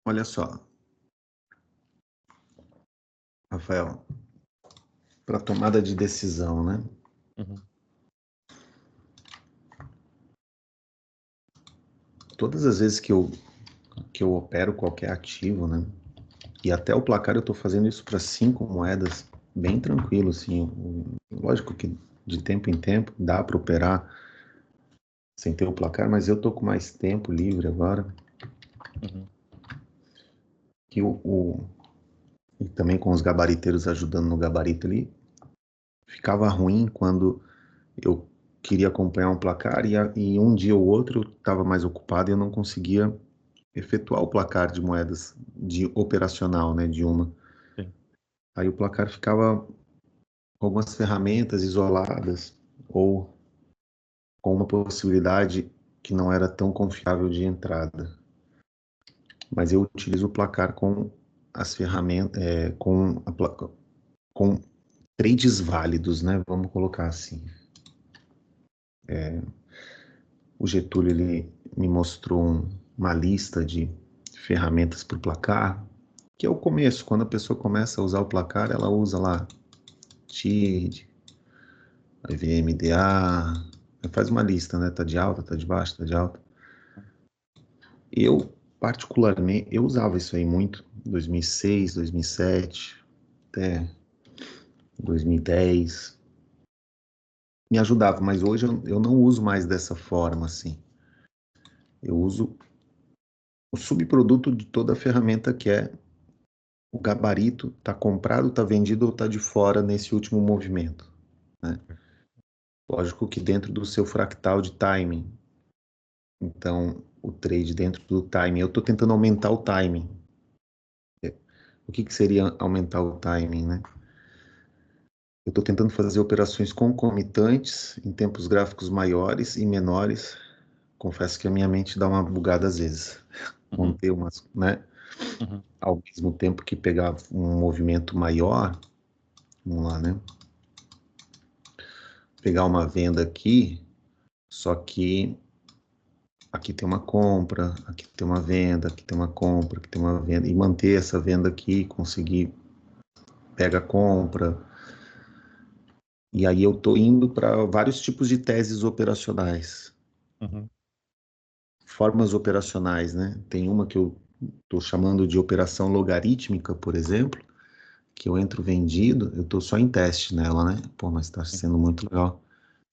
Olha só, Rafael, para tomada de decisão, né? Uhum. Todas as vezes que eu opero qualquer ativo, né? E até o placar eu estou fazendo isso para 5 moedas, bem tranquilo, assim. Lógico que de tempo em tempo dá para operar sem ter o placar, mas eu tô com mais tempo livre agora. Uhum. Que e também com os gabariteiros ajudando no gabarito ali, ficava ruim quando eu queria acompanhar um placar e um dia ou outro eu estava mais ocupado e eu não conseguia efetuar o placar de moedas de operacional, né, de uma. Sim. Aí o placar ficava com algumas ferramentas isoladas ou com uma possibilidade que não era tão confiável de entrada. Mas eu utilizo o placar com as ferramentas, com trades válidos, né? Vamos colocar assim. O Getúlio ele me mostrou uma lista de ferramentas para o placar, que é o começo. Quando a pessoa começa a usar o placar, ela usa lá TID, VMDA, faz uma lista, né? Tá de alta, tá de baixa, tá de alta. Eu, particularmente, eu usava isso aí muito, 2006, 2007, até 2010. Me ajudava, mas hoje eu não uso mais dessa forma, assim. Eu uso o subproduto de toda a ferramenta que é o gabarito, tá comprado, tá vendido ou tá de fora nesse último movimento, né? Lógico que dentro do seu fractal de timing. Então, o trade dentro do timing, eu estou tentando aumentar o timing. O que seria aumentar o timing, né? Eu estou tentando fazer operações concomitantes em tempos gráficos maiores e menores. Confesso que a minha mente dá uma bugada às vezes. Uhum. Manter umas, né? Uhum. Ao mesmo tempo que pegar um movimento maior, vamos lá, né? Pegar uma venda aqui, só que aqui tem uma compra, aqui tem uma venda, aqui tem uma compra, aqui tem uma venda, e manter essa venda aqui, conseguir pega a compra. E aí eu tô indo para vários tipos de teses operacionais, Uhum. formas operacionais, né? Tem uma que eu tô chamando de operação logarítmica, por exemplo, que eu entro vendido, eu tô só em teste nela, né? Pô, mas tá Sim. sendo muito legal.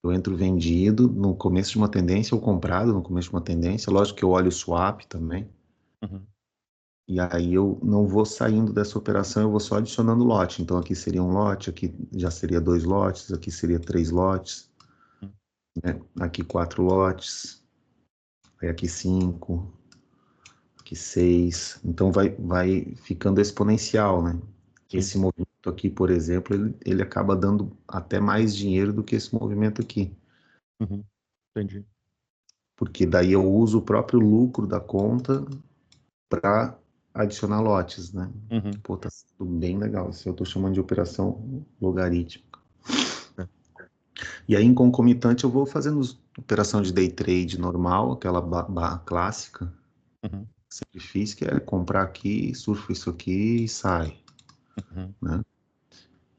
Eu entro vendido no começo de uma tendência ou comprado no começo de uma tendência. Lógico que eu olho o swap também. Uhum. E aí eu não vou saindo dessa operação, eu vou só adicionando lote. Então aqui seria um lote, aqui já seria 2 lotes, aqui seria 3 lotes, Uhum. né? Aqui 4 lotes, aí aqui 5, aqui 6. Então vai ficando exponencial, né? Sim. Esse movimento aqui, por exemplo, ele acaba dando até mais dinheiro do que esse movimento aqui. Uhum. Entendi. Porque daí eu uso o próprio lucro da conta para adicionar lotes, né? Uhum. Pô, tá sendo bem legal. Isso eu estou chamando de operação logarítmica. É. E aí, em concomitante, eu vou fazendo operação de day trade normal, aquela clássica, Uhum. sempre fiz, que é comprar aqui, surfo isso aqui e sai, Uhum. né?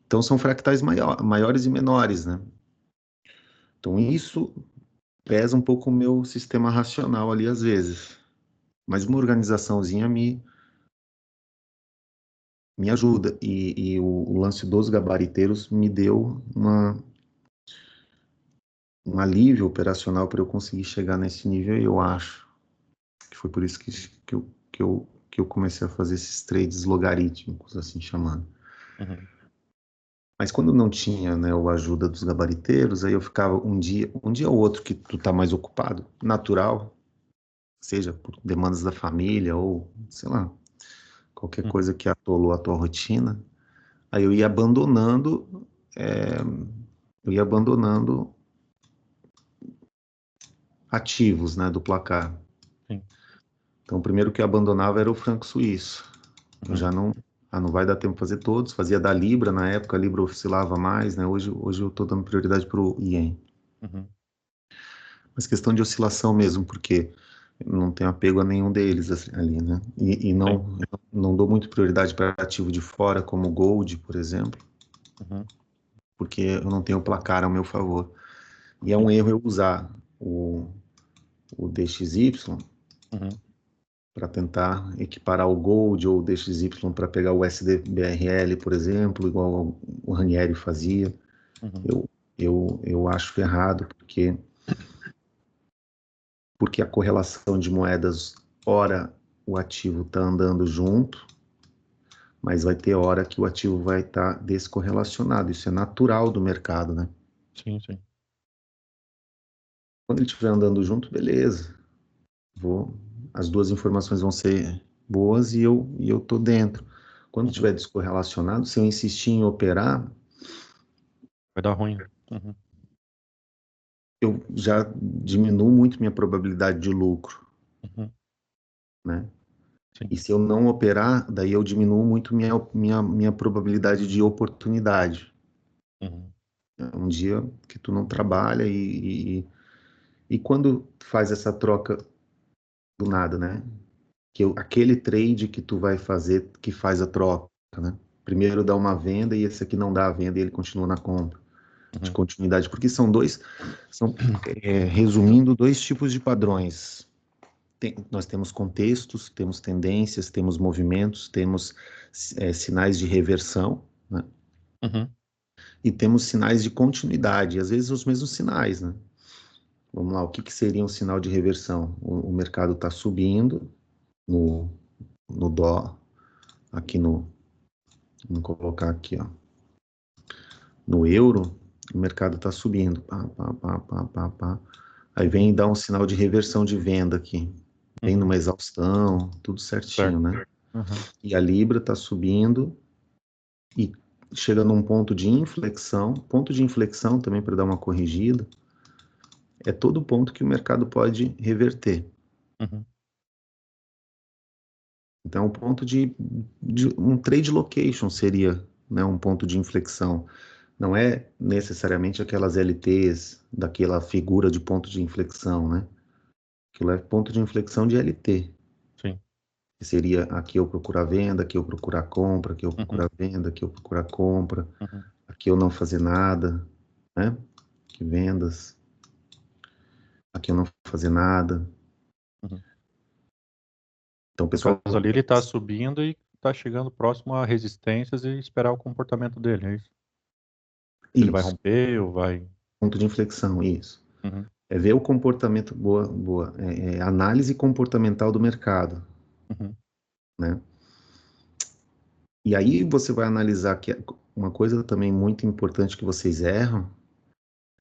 Então, são fractais maiores e menores, né? Então, isso pesa um pouco o meu sistema racional ali, às vezes. Mas uma organizaçãozinha me ajuda. E o lance dos gabariteiros me deu um alívio operacional para eu conseguir chegar nesse nível, eu acho. Que foi por isso que eu comecei a fazer esses trades logarítmicos, assim chamando. Uhum. Mas quando não tinha, né, a ajuda dos gabariteiros, aí eu ficava um dia ou outro que tu tá mais ocupado, natural, seja por demandas da família ou, sei lá, qualquer Uhum. coisa que atolou a tua rotina. Aí é, eu ia abandonando ativos, né, do placar. Sim. Então, o primeiro que eu abandonava era o franco suíço. Eu Uhum. já não vai dar tempo de fazer todos. Fazia da Libra, na época a Libra oscilava mais, né? Hoje eu estou dando prioridade para o Ien. Uhum. Mas questão de oscilação mesmo, porque não tenho apego a nenhum deles assim, ali, né? E Sim. não dou muito prioridade para ativo de fora, como Gold, por exemplo, Uhum. porque eu não tenho placar ao meu favor. E é um Sim. erro eu usar o DXY Uhum. para tentar equiparar o Gold ou o DXY para pegar o SDBRL, por exemplo, igual o Ranieri fazia. Uhum. Eu acho errado, porque a correlação de moedas, ora o ativo está andando junto, mas vai ter hora que o ativo vai estar descorrelacionado. Isso é natural do mercado, né? Sim, sim. Quando ele estiver andando junto, beleza. As duas informações vão ser boas e eu tô dentro. Quando Uhum. estiver descorrelacionado, se eu insistir em operar, Vai dar ruim. Uhum. eu já diminuo muito minha probabilidade de lucro, Uhum. né? Sim. E se eu não operar, daí eu diminuo muito minha probabilidade de oportunidade. Uhum. É um dia que tu não trabalha e quando faz essa troca do nada, né? Aquele trade que tu vai fazer, que faz a troca, né? Primeiro dá uma venda e esse aqui não dá a venda e ele continua na compra de Uhum. continuidade, porque resumindo, dois tipos de padrões. Nós temos contextos, temos tendências, temos movimentos, temos sinais de reversão, né? Uhum. E temos sinais de continuidade, e às vezes os mesmos sinais, né? Vamos lá, o que seria um sinal de reversão? O mercado está subindo no, no dó, aqui vamos colocar aqui, ó, no euro, o mercado está subindo, pá, pá, pá, pá, pá, pá. Aí vem Uhum. e dá um sinal de reversão de venda aqui, vem Uhum. numa exaustão, tudo certinho, Certo. né? Uhum. E a Libra está subindo e chega num ponto de inflexão também para dar uma corrigida, é todo ponto que o mercado pode reverter. Uhum. Então, o ponto de um trade location seria, né, um ponto de inflexão. Não é necessariamente aquelas LTs daquela figura de ponto de inflexão, né? Aquilo é ponto de inflexão de LT. Sim. Que seria aqui eu procurar venda, aqui eu procurar compra, aqui eu Uhum. procurar venda, aqui eu procurar compra, Uhum. aqui eu não fazer nada, né? Que vendas, aqui eu não fazer nada. Uhum. Então, No pessoal, caso ali, ele está subindo e está chegando próximo a resistências e esperar o comportamento dele, é isso? Se ele vai isso, romper ou vai. ponto de inflexão, isso. Uhum. É ver o comportamento, boa, análise comportamental do mercado, Uhum. né? E aí você vai analisar que uma coisa também muito importante que vocês erram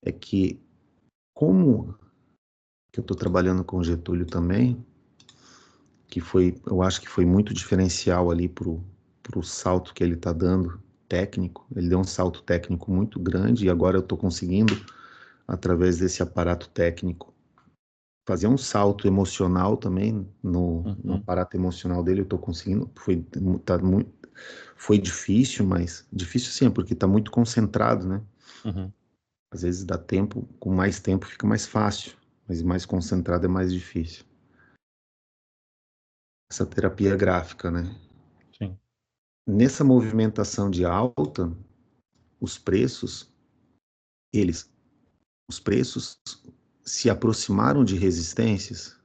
é que, como que eu estou trabalhando com o Getúlio também, que foi, eu acho que foi muito diferencial ali pro salto que ele está dando técnico. Ele deu um salto técnico muito grande e agora eu estou conseguindo, através desse aparato técnico, fazer um salto emocional também no Uhum. aparato emocional dele. Eu estou conseguindo. Foi difícil, mas difícil sim, porque está muito concentrado, né? Uhum. Às vezes dá tempo, com mais tempo fica mais fácil, mas mais concentrado é mais difícil. Essa terapia gráfica, né? Sim. Nessa movimentação de alta, os preços, eles, os preços se Uhum. aproximaram de resistências,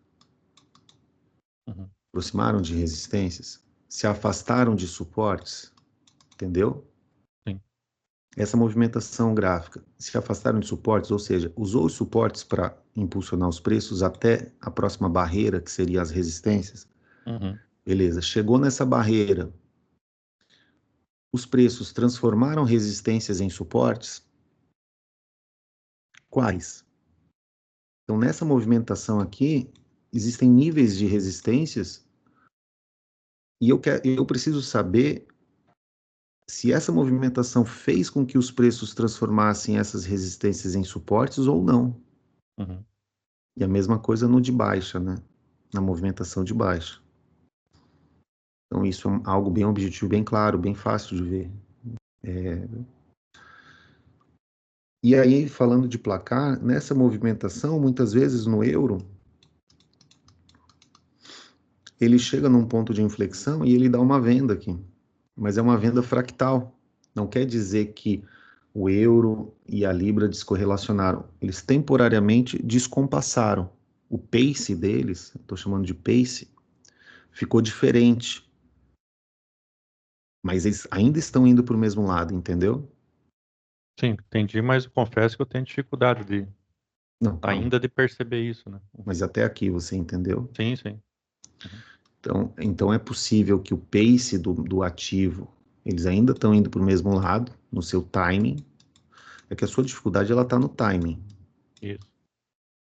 se afastaram de suportes, entendeu? Sim. Essa movimentação gráfica, se afastaram de suportes, ou seja, usou os suportes para impulsionar os preços até a próxima barreira, que seria as resistências. Uhum. Beleza, chegou nessa barreira, os preços transformaram resistências em suportes? Quais? Então, nessa movimentação aqui, existem níveis de resistências e eu preciso saber se essa movimentação fez com que os preços transformassem essas resistências em suportes ou não. Uhum. E a mesma coisa no de baixa, né? Na movimentação de baixa. Então, isso é algo bem objetivo, bem claro, bem fácil de ver. E aí, falando de placar, nessa movimentação, muitas vezes no euro, ele chega num ponto de inflexão e ele dá uma venda aqui, mas é uma venda fractal. Não quer dizer que o euro e a libra descorrelacionaram. Eles temporariamente descompassaram. O pace deles, estou chamando de pace, ficou diferente. Mas eles ainda estão indo para o mesmo lado, entendeu? Sim, entendi, mas eu confesso que eu tenho dificuldade Não, calma. ainda de perceber isso, né? Mas até aqui você entendeu? Sim, sim. Uhum. Então é possível que o pace do ativo, eles ainda estão indo para o mesmo lado, no seu timing. É que a sua dificuldade ela está no timing, Isso.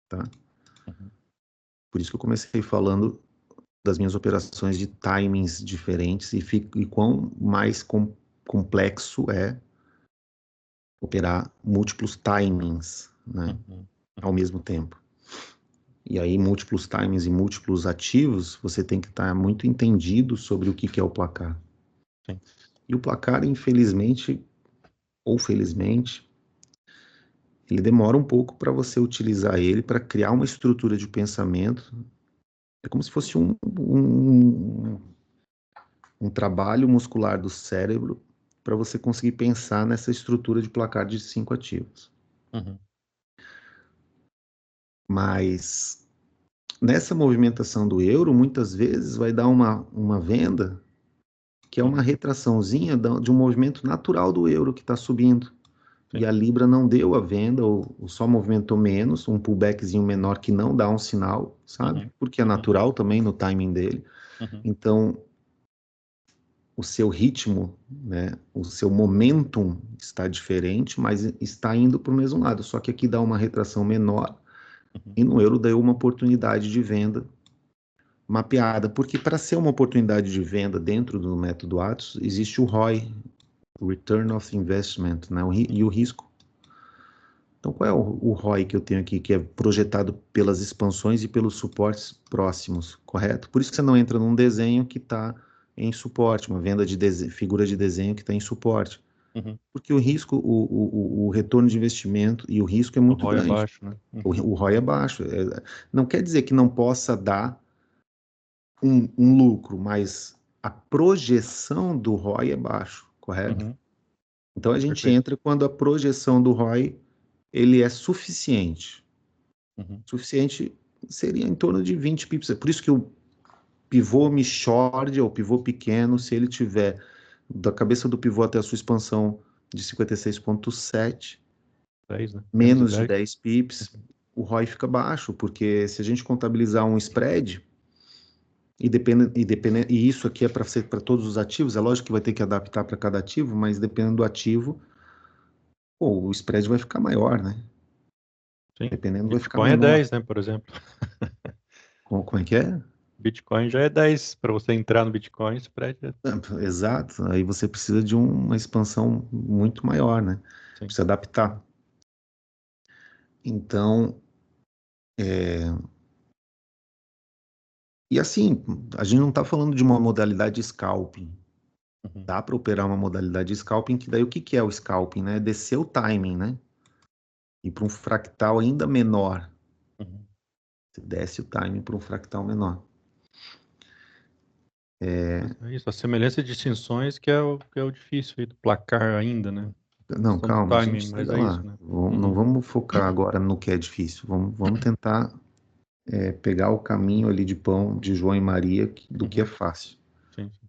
tá? Uhum. Por isso que eu comecei falando das minhas operações de timings diferentes e quão mais complexo é operar múltiplos timings, né, Uhum. ao mesmo tempo. E aí, múltiplos timings e múltiplos ativos, você tem que estar muito entendido sobre o que é o placar. Sim. E o placar, infelizmente, ou felizmente, ele demora um pouco para você utilizar ele para criar uma estrutura de pensamento. É como se fosse um trabalho muscular do cérebro para você conseguir pensar nessa estrutura de placar de 5 ativos. Uhum. Mas nessa movimentação do euro, muitas vezes vai dar uma venda que é uma Uhum. retraçãozinha de um movimento natural do euro que está subindo. E Sim. a Libra não deu a venda, ou só movimentou menos, um pullbackzinho menor que não dá um sinal, sabe? Uhum. Porque é Uhum. natural também no timing dele. Uhum. Então, o seu ritmo, né, o seu momentum está diferente, mas está indo para o mesmo lado. Só que aqui dá uma retração menor Uhum. e no euro deu uma oportunidade de venda mapeada, porque para ser uma oportunidade de venda dentro do método Atos, existe o ROI, o Return of Investment, né, e o risco. Então, qual é o ROI que eu tenho aqui, que é projetado pelas expansões e pelos suportes próximos, correto? Por isso que você não entra num desenho que está em suporte, uma venda de figura de desenho que está em suporte. Uhum. Porque o risco, o retorno de investimento e o risco é O muito ROI é grande. baixo, né? O ROI é baixo. Não quer dizer que não possa dar um lucro, mas a projeção do ROI é baixo, correto? Uhum. Então a gente Perfeito. entra quando a projeção do ROI ele é suficiente. Uhum. Suficiente seria em torno de 20 pips. É por isso que o pivô Michordia, ou pivô pequeno, se ele tiver da cabeça do pivô até a sua expansão de 56,7, 10, né? Menos de menos de 10. 10 pips, Uhum. o ROI fica baixo, porque se a gente contabilizar um spread, e isso aqui é para ser para todos os ativos, é lógico que vai ter que adaptar para cada ativo, mas dependendo do ativo, pô, o spread vai ficar maior, né? Sim. Dependendo, vai ficar Bitcoin é menor. 10, né? Por exemplo. Como é que é? Bitcoin já é 10. Para você entrar no Bitcoin, o spread é... Exato, aí você precisa de uma expansão muito maior, né? Sim. Precisa adaptar. Então, é, e assim, a gente não está falando de uma modalidade scalping. Uhum. Dá para operar uma modalidade scalping, que daí o que que é o scalping, né? Descer o timing, né? E para um fractal ainda menor. Uhum. Você desce o timing para um fractal menor. Mas é isso, a semelhança de distinções que é o difícil aí do placar ainda, né? A Não, questão do calma, a timing, gente mas chega é isso, lá. né? Não Uhum. vamos focar agora no que é difícil. Vamos tentar pegar o caminho ali de pão de João e Maria do que é Uhum. fácil. Sim, sim.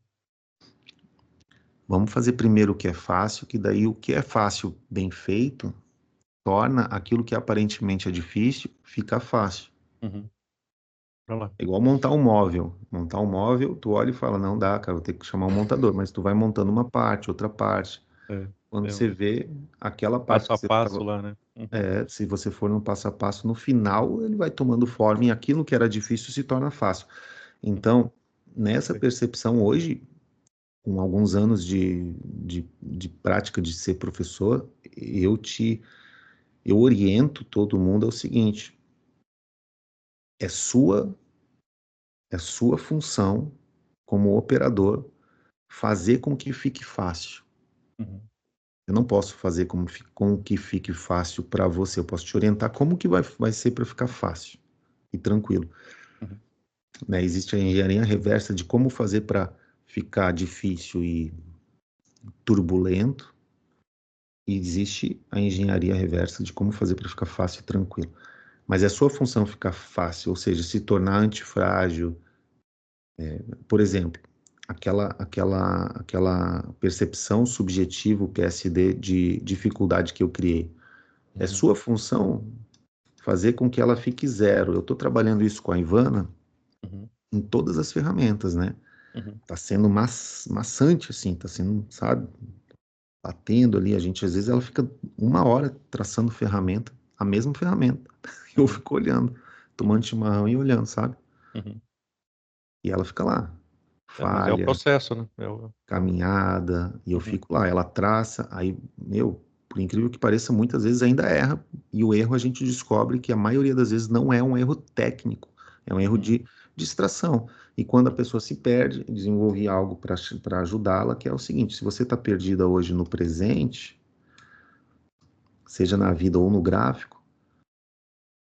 Vamos fazer primeiro o que é fácil, que daí o que é fácil bem feito torna aquilo que aparentemente é difícil ficar fácil. Uhum. Pra lá. É igual montar um móvel. Montar um móvel, tu olha e fala, não dá, cara, vou ter que chamar um montador, mas tu vai montando uma parte, outra parte. É, Quando é você um vê aquela parte passo a que você passo estava. lá, né? Uhum. Se você for no passo a passo, no final ele vai tomando forma e aquilo que era difícil se torna fácil. Uhum. Então, nessa Perfeito. percepção hoje, com alguns anos de prática de ser professor, eu oriento todo mundo ao seguinte: é sua, é sua função como operador fazer com que fique fácil. Uhum. Eu não posso fazer com que fique fácil para você. Eu posso te orientar como que vai ser para ficar fácil e tranquilo. Uhum. né? Existe a engenharia reversa de como fazer para ficar difícil e turbulento, e existe a engenharia reversa de como fazer para ficar fácil e tranquilo. Mas é sua função ficar fácil, ou seja, se tornar antifrágil. Por exemplo, aquela percepção subjetiva, o PSD, de dificuldade que eu criei. É Uhum. sua função fazer com que ela fique zero. Eu estou trabalhando isso com a Ivana Uhum. em todas as ferramentas, né? Uhum. Tá sendo maçante, assim, tá sendo, sabe, batendo ali. A gente, às vezes, ela fica 1 hora traçando ferramenta, a mesma ferramenta. Eu Uhum. fico olhando, tomando Uhum. chimarrão e olhando, sabe? Uhum. E ela fica lá, Mas é o falha, processo, né? caminhada, e eu Uhum. fico lá. Ela traça, aí, meu, por incrível que pareça, muitas vezes ainda erra, e o erro a gente descobre que a maioria das vezes não é um erro técnico, é um erro Uhum. de distração. E quando a pessoa se perde, desenvolvi algo para ajudá-la, que é o seguinte: se você está perdida hoje no presente, seja na vida ou no gráfico,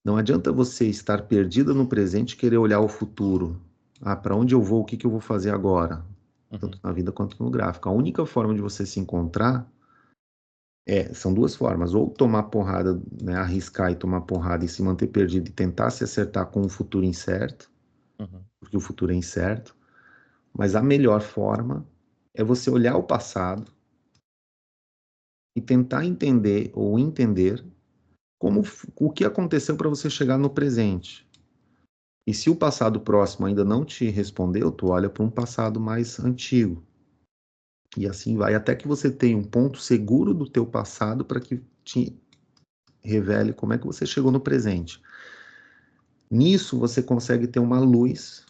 não adianta você estar perdida no presente e querer olhar o futuro. Ah, para onde eu vou? O que que eu vou fazer agora? Tanto Uhum. na vida quanto no gráfico. A única forma de você se encontrar são duas formas: ou tomar porrada, né, arriscar e tomar porrada e se manter perdido e tentar se acertar com um futuro incerto, Uhum. porque o futuro é incerto. Mas a melhor forma é você olhar o passado e tentar entender ou entender o que aconteceu para você chegar no presente. E se o passado próximo ainda não te respondeu, tu olha para um passado mais antigo. E assim vai, até que você tenha um ponto seguro do teu passado para que te revele como é que você chegou no presente. Nisso você consegue ter uma luz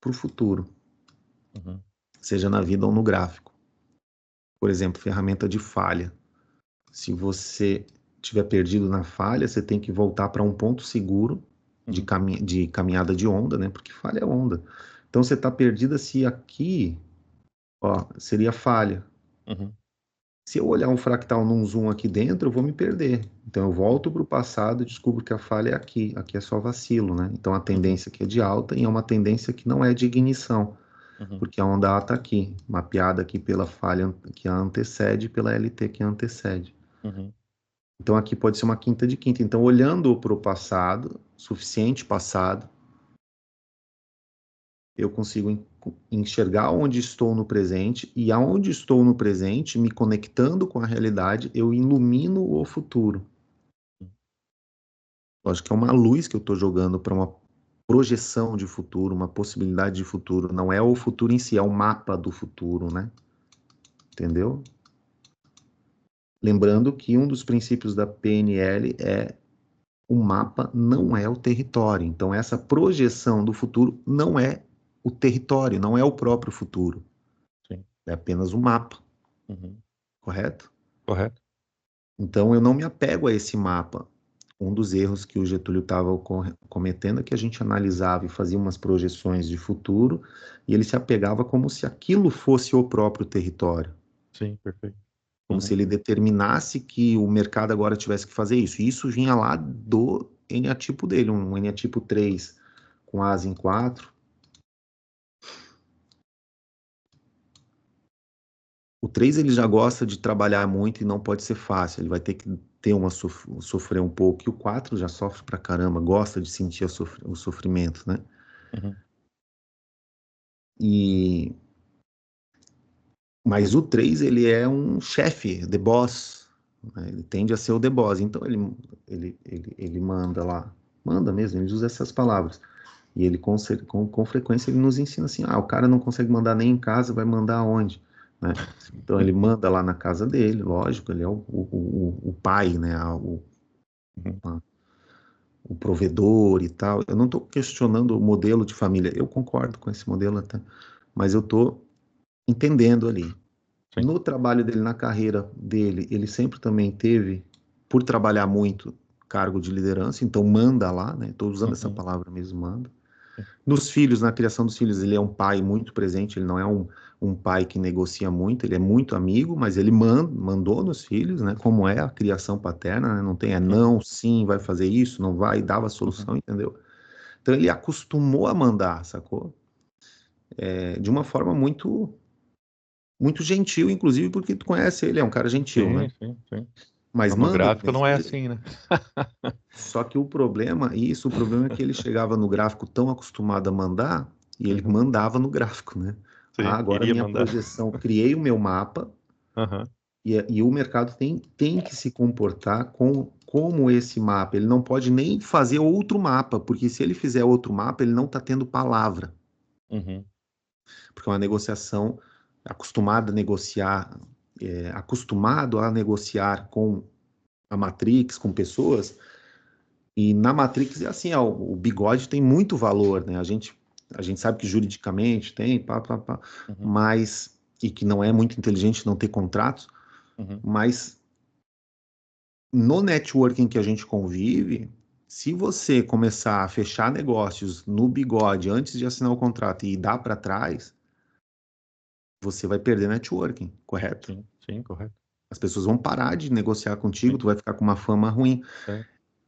para o futuro, Uhum. seja na vida ou no gráfico. Por exemplo, ferramenta de falha. Se você estiver perdido na falha, você tem que voltar para um ponto seguro Uhum. de caminhada de onda, né? Porque falha é onda. Então você está perdida se aqui, ó, seria falha. Uhum. Se eu olhar um fractal num zoom aqui dentro, eu vou me perder. Então eu volto para o passado e descubro que a falha é aqui. Aqui é só vacilo, né? Então a Uhum. tendência aqui é de alta e é uma tendência que não é de ignição, Uhum. porque a onda A está aqui, mapeada aqui pela falha que a antecede e pela LT que a antecede. Uhum. Então aqui pode ser uma quinta de quinta. Então olhando para o passado, suficiente passado, eu consigo enxergar onde estou no presente, e aonde estou no presente, me conectando com a realidade, eu ilumino o futuro. Lógico que é uma luz que eu estou jogando para uma projeção de futuro, uma possibilidade de futuro. Não é o futuro em si, é o mapa do futuro, né? Entendeu? Lembrando que um dos princípios da PNL é o mapa não é o território. Então, essa projeção do futuro não é o território, não é o próprio futuro. Sim. É apenas um mapa, Uhum. correto? Correto? Então, eu não me apego a esse mapa. Um dos erros que o Getúlio estava cometendo é que a gente analisava e fazia umas projeções de futuro e ele se apegava como se aquilo fosse o próprio território, Sim, perfeito. como se Uhum. ele determinasse que o mercado agora tivesse que fazer isso. E isso vinha lá do eneatipo dele, um eneatipo 3 com asa em 4. O 3 ele já gosta de trabalhar muito e não pode ser fácil, ele vai ter que ter sofrer um pouco. E o 4 já sofre pra caramba, gosta de sentir o sofrimento, né? Uhum. E mas o 3 ele é um chefe, the boss, né? Ele tende a ser o the boss, então ele manda lá, manda mesmo, ele usa essas palavras. E ele com frequência ele nos ensina assim, o cara não consegue mandar nem em casa, vai mandar aonde? Né? Então ele manda lá na casa dele, lógico, ele é o pai, né? Uhum. O provedor e tal. Eu não estou questionando o modelo de família, eu concordo com esse modelo até, mas eu estou entendendo ali. Sim. No trabalho dele, na carreira dele, ele sempre também teve, por trabalhar muito, cargo de liderança, então manda lá, né? Estou usando essa Uhum. palavra mesmo, manda. Sim. Nos filhos, na criação dos filhos, ele é um pai muito presente, ele não é um pai que negocia muito, ele é muito amigo, mas ele mandou nos filhos, né? Como é a criação paterna, né? Não tem Uhum. não, sim, vai fazer isso, não vai, dava a Uhum. solução, entendeu? Então ele acostumou a mandar, sacou? De uma forma muito, muito gentil, inclusive porque tu conhece ele, é um cara gentil, Sim, né? sim, sim. Mas Mas no manda gráfico não desse é jeito. assim, né? Só que o problema é que ele chegava no gráfico tão acostumado a mandar, e ele Uhum. mandava no gráfico, né? Ah, Sim, agora iria minha mandar. projeção, criei o meu mapa, Aham. e o mercado tem que se comportar como esse mapa. Ele não pode nem fazer outro mapa, porque se ele fizer outro mapa, ele não está tendo palavra. Uhum. Porque é uma negociação acostumada a negociar, acostumado a negociar com a Matrix, com pessoas, e na Matrix é assim, ó, o bigode tem muito valor, né? A gente sabe que juridicamente tem, pá, Uhum. mas, e que não é muito inteligente não ter contratos, Uhum. mas no networking que a gente convive, se você começar a fechar negócios no bigode antes de assinar o contrato e dar para trás, você vai perder networking, correto? Sim, sim, correto. As pessoas vão parar de negociar contigo, Sim, tu vai ficar com uma fama ruim. sim.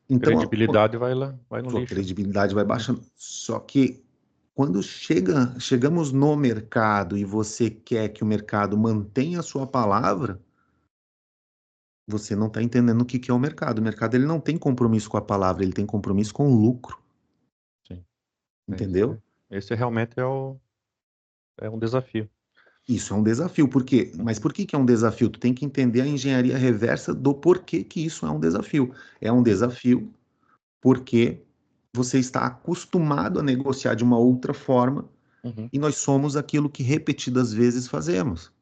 Então, Credibilidade vai lá, vai no sua lixo. credibilidade vai baixando. Só que quando chegamos no mercado e você quer que o mercado mantenha a sua palavra, você não está entendendo o que que é o mercado. O mercado ele não tem compromisso com a palavra, ele tem compromisso com o lucro, Sim. entendeu? Esse realmente é um desafio. Isso é um desafio, mas Uhum. por que que é um desafio? Tu tem que entender a engenharia reversa do porquê que isso é um desafio. É um Sim. desafio porque você está acostumado a negociar de uma outra forma Uhum. e nós somos aquilo que repetidas vezes fazemos.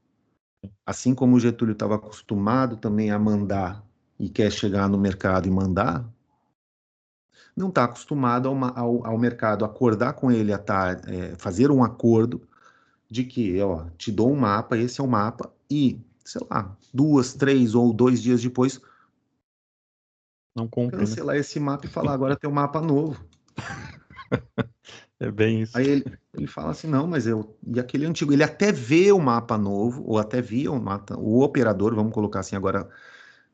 Assim como o Getúlio estava acostumado também a mandar e quer chegar no mercado e mandar, não está acostumado ao mercado acordar com ele, fazer um acordo de que, ó, te dou um mapa, esse é o mapa, e, sei lá, 2, 3 ou 2 dias depois, Não cumpre, né? cancelar esse mapa e falar, agora tem um mapa novo. É bem isso. Aí ele fala assim, não, mas e aquele antigo? Ele até vê o mapa novo, ou até via o operador, vamos colocar assim agora,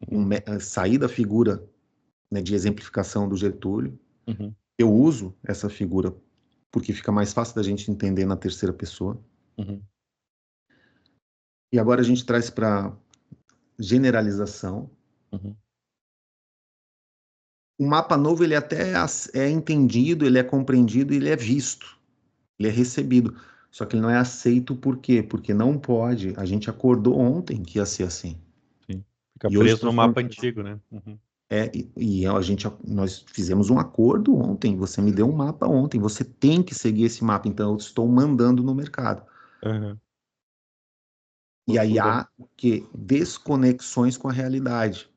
Uhum. sair da figura, né, de exemplificação do Getúlio. Uhum. Eu uso essa figura porque fica mais fácil da gente entender na terceira pessoa. Uhum. E agora a gente traz para generalização. Uhum. O mapa novo ele até é entendido, ele é compreendido, ele é visto, ele é recebido. Só que ele não é aceito por quê? Porque não pode. A gente acordou ontem que ia ser assim. Sim. Fica E hoje preso no estamos falando mapa que antigo, né? Uhum. nós fizemos um acordo ontem. Você me deu um mapa ontem. Você tem que seguir esse mapa. Então eu estou mandando no mercado. Uhum. E aí Postura. há que desconexões com a realidade.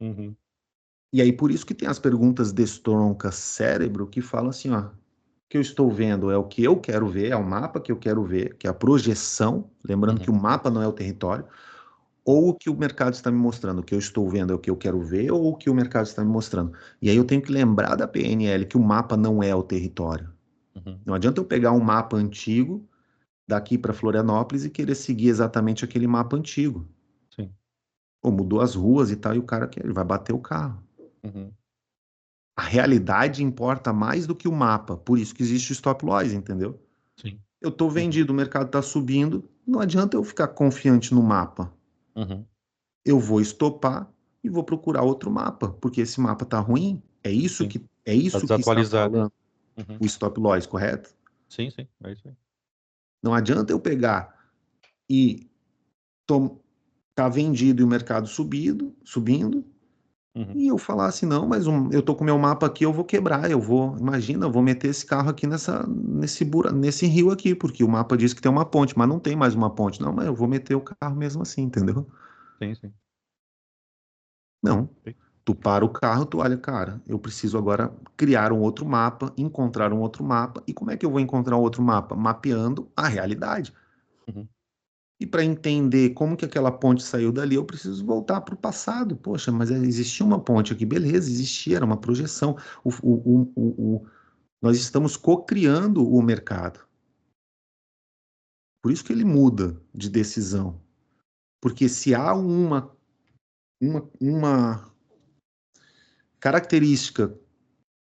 Uhum. E aí por isso que tem as perguntas destronca cérebro que falam assim, ó, o que eu estou vendo é o que eu quero ver, é o mapa que eu quero ver, que é a projeção, lembrando que Uhum. o mapa não é o território, ou o que o mercado está me mostrando, o que eu estou vendo é o que eu quero ver, ou o que o mercado está me mostrando. E aí eu tenho que lembrar da PNL que o mapa não é o território. Uhum. Não adianta eu pegar um mapa antigo daqui para Florianópolis e querer seguir exatamente aquele mapa antigo. Sim. Pô, mudou as ruas e tal, e o cara ele vai bater o carro. Uhum. A realidade importa mais do que o mapa, por isso que existe o stop loss, entendeu? Sim. Eu estou Uhum. vendido, o mercado está subindo, não adianta eu ficar confiante no mapa. Uhum. Eu vou estopar e vou procurar outro mapa, porque esse mapa está ruim. É isso Sim. que é Tá isso que está desatualizado. falando Uhum. o stop loss, correto? Sim, sim. É isso aí. Não adianta eu pegar e tá vendido e o mercado subindo, Uhum. e eu falar assim, não, mas eu tô com meu mapa aqui, eu vou quebrar, imagina, eu vou meter esse carro aqui nesse rio aqui, porque o mapa diz que tem uma ponte, mas não tem mais uma ponte. Não, mas eu vou meter o carro mesmo assim, entendeu? Sim, sim. Não. Perfeito. Tu para o carro, tu olha, cara, eu preciso agora criar um outro mapa, encontrar um outro mapa. E como é que eu vou encontrar um outro mapa? Mapeando a realidade. Uhum. E para entender como que aquela ponte saiu dali, eu preciso voltar para o passado. Poxa, mas existia uma ponte aqui, beleza, existia, era uma projeção. Nós estamos co-criando o mercado. Por isso que ele muda de decisão. Porque se há uma característica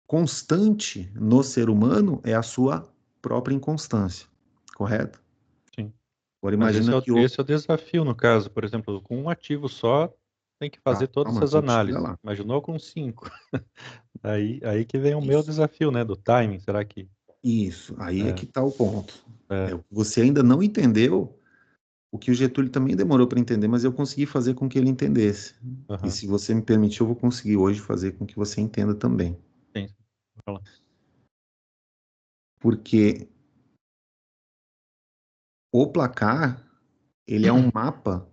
constante no ser humano é a sua própria inconstância, correto? Sim. Agora Mas imagina que esse é o desafio, no caso. Por exemplo, com um ativo só, tem que fazer todas calma, a essas gente chega análises. lá. Imaginou com 5? Aí que vem o meu Isso. desafio, né? Do timing. Será que... Isso, aí é É, que está o ponto. é, Você ainda não entendeu o que o Getúlio também demorou para entender, mas eu consegui fazer com que ele entendesse. E aham, se você me permitir, eu vou conseguir hoje fazer com que você entenda também. sim. Fala. Porque o placar, ele é um mapa,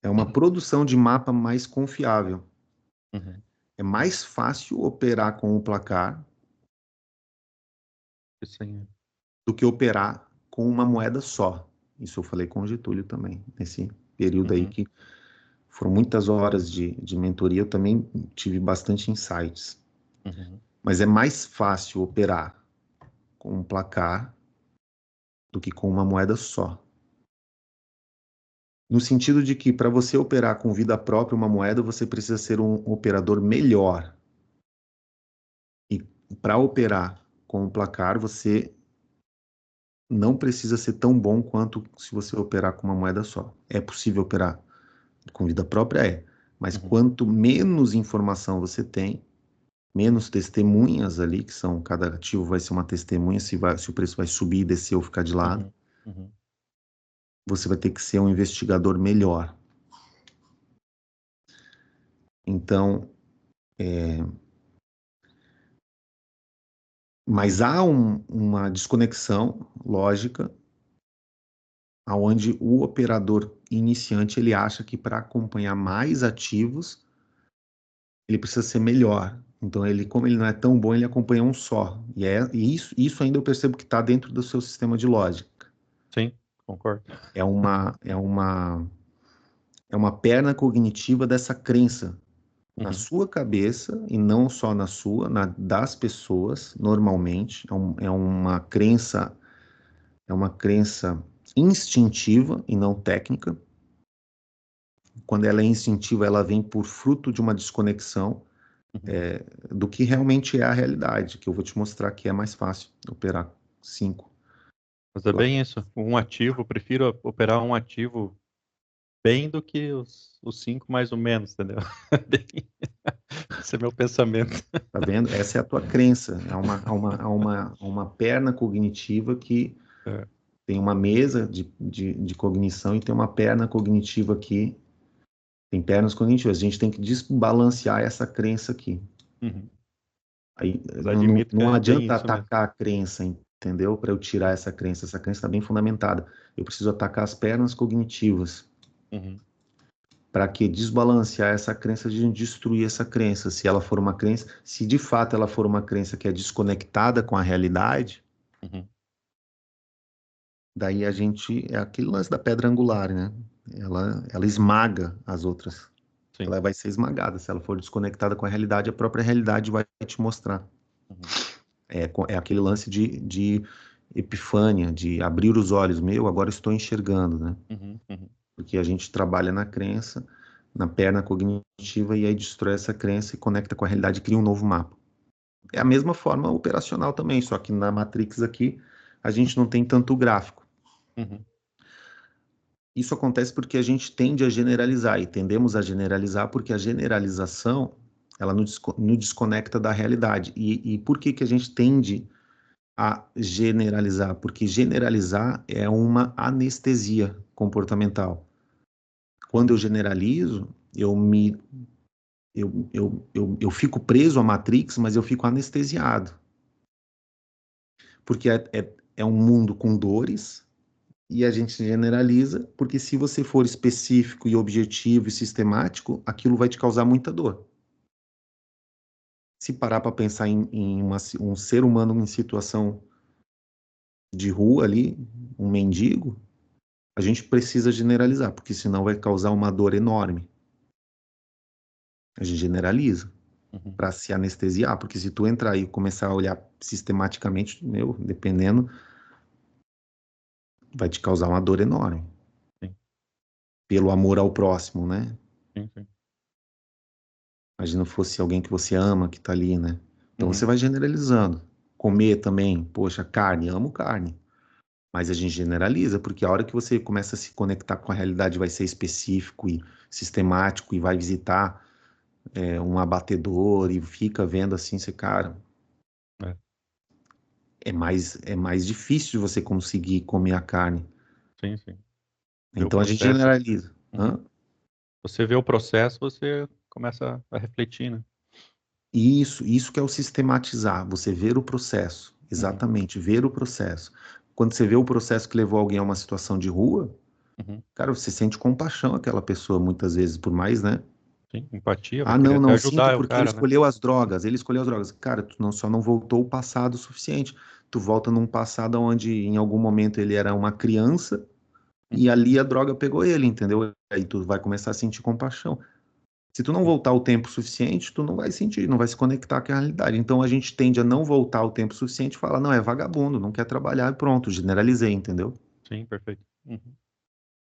é uma produção de mapa mais confiável. Uhum. É mais fácil operar com o placar Sim. do que operar com uma moeda só. Isso eu falei com o Getúlio também, nesse período aí Uhum. que foram muitas horas de mentoria, eu também tive bastante insights. Uhum. Mas é mais fácil operar com um placar do que com uma moeda só. No sentido de que para você operar com vida própria uma moeda, você precisa ser um operador melhor. E para operar com um placar, você não precisa ser tão bom quanto se você operar com uma moeda só. É possível operar com vida própria? É. Mas Uhum. quanto menos informação você tem, menos testemunhas ali, que são, cada ativo vai ser uma testemunha, se o preço vai subir, descer ou ficar de lado, Uhum. Uhum. você vai ter que ser um investigador melhor. Então, mas há uma desconexão lógica aonde o operador iniciante ele acha que para acompanhar mais ativos ele precisa ser melhor. Então ele, como ele não é tão bom, ele acompanha um só. E isso ainda eu percebo que está dentro do seu sistema de lógica. Sim, concordo. É uma é uma é uma perna cognitiva dessa crença na Uhum. sua cabeça e não só na sua, das pessoas normalmente. É uma crença instintiva e não técnica. Quando ela é instintiva, ela vem por fruto de uma desconexão Uhum. do que realmente é a realidade, que eu vou te mostrar que é mais fácil operar 5. Mas é bem isso. Um ativo, eu prefiro operar um ativo bem do que os 5 mais ou menos, entendeu? Esse é meu pensamento. Tá vendo? Essa é a tua crença. Há uma perna cognitiva que É. tem uma mesa de cognição e tem uma perna cognitiva aqui. Tem pernas cognitivas. A gente tem que desbalancear essa crença aqui. Uhum. Aí Mas não, não, admito que não é bem adianta isso mesmo. atacar a crença, entendeu? Para eu tirar essa crença. Essa crença está bem fundamentada. Eu preciso atacar as pernas cognitivas. Uhum. Para que desbalancear essa crença, a gente destruir essa crença. Se ela for uma crença, se de fato ela for uma crença que é desconectada com a realidade, Uhum. daí a gente é aquele lance da pedra angular, né? Ela esmaga as outras. Sim. Ela vai ser esmagada. Se ela for desconectada com a realidade, a própria realidade vai te mostrar. Uhum. É aquele lance de epifânia, de abrir os olhos. Meu, agora estou enxergando, né? Uhum. Uhum. Porque a gente trabalha na crença, na perna cognitiva, e aí destrói essa crença e conecta com a realidade e cria um novo mapa. É a mesma forma operacional também, só que na Matrix aqui a gente não tem tanto gráfico. Uhum. Isso acontece porque a gente tende a generalizar e tendemos a generalizar porque a generalização ela nos desconecta da realidade. E por que a gente tende a generalizar? Porque generalizar é uma anestesia comportamental. Quando eu Uhum. generalizo, eu fico preso à Matrix, mas eu fico anestesiado. Porque é um mundo com dores, e a gente generaliza, porque se você for específico e objetivo e sistemático, aquilo vai te causar muita dor. Se parar para pensar em um ser humano em situação de rua ali, um mendigo, a gente precisa generalizar, porque senão vai causar uma dor enorme. A gente generaliza Uhum. para se anestesiar, porque se tu entrar e começar a olhar sistematicamente, meu, dependendo, vai te causar uma dor enorme. Sim. Pelo amor ao próximo, né? Sim, sim. Imagina fosse alguém que você ama, que tá ali, né? Então você vai generalizando. Comer também, poxa, carne, amo carne. Mas a gente generaliza, porque a hora que você começa a se conectar com a realidade, vai ser específico e sistemático e vai visitar um abatedor e fica vendo assim, você, cara, É, é mais difícil de você conseguir comer a carne. sim, sim. Ver o Então a gente processo. generaliza. Uhum. Hã? Você vê o processo, você começa a refletir, né? Isso que é o sistematizar, você ver o processo, Uhum, exatamente, ver o processo. Quando você vê o processo que levou alguém a uma situação de rua, uhum. cara, você sente compaixão àquela pessoa muitas vezes, por mais, né? Sim, empatia, vai Ah, querer não, até não sinto ajudar o porque ele cara, né? escolheu as drogas, ele escolheu as drogas. Cara, tu não, só não voltou o passado o suficiente. Tu volta num passado onde em algum momento ele era uma criança e Uhum, ali a droga pegou ele, entendeu? Aí tu vai começar a sentir compaixão. Se tu não sim, voltar o tempo suficiente, tu não vai sentir, não vai se conectar com a realidade. Então a gente tende a não voltar o tempo suficiente e falar, não, é vagabundo, não quer trabalhar e pronto, generalizei, entendeu? sim, perfeito. Uhum,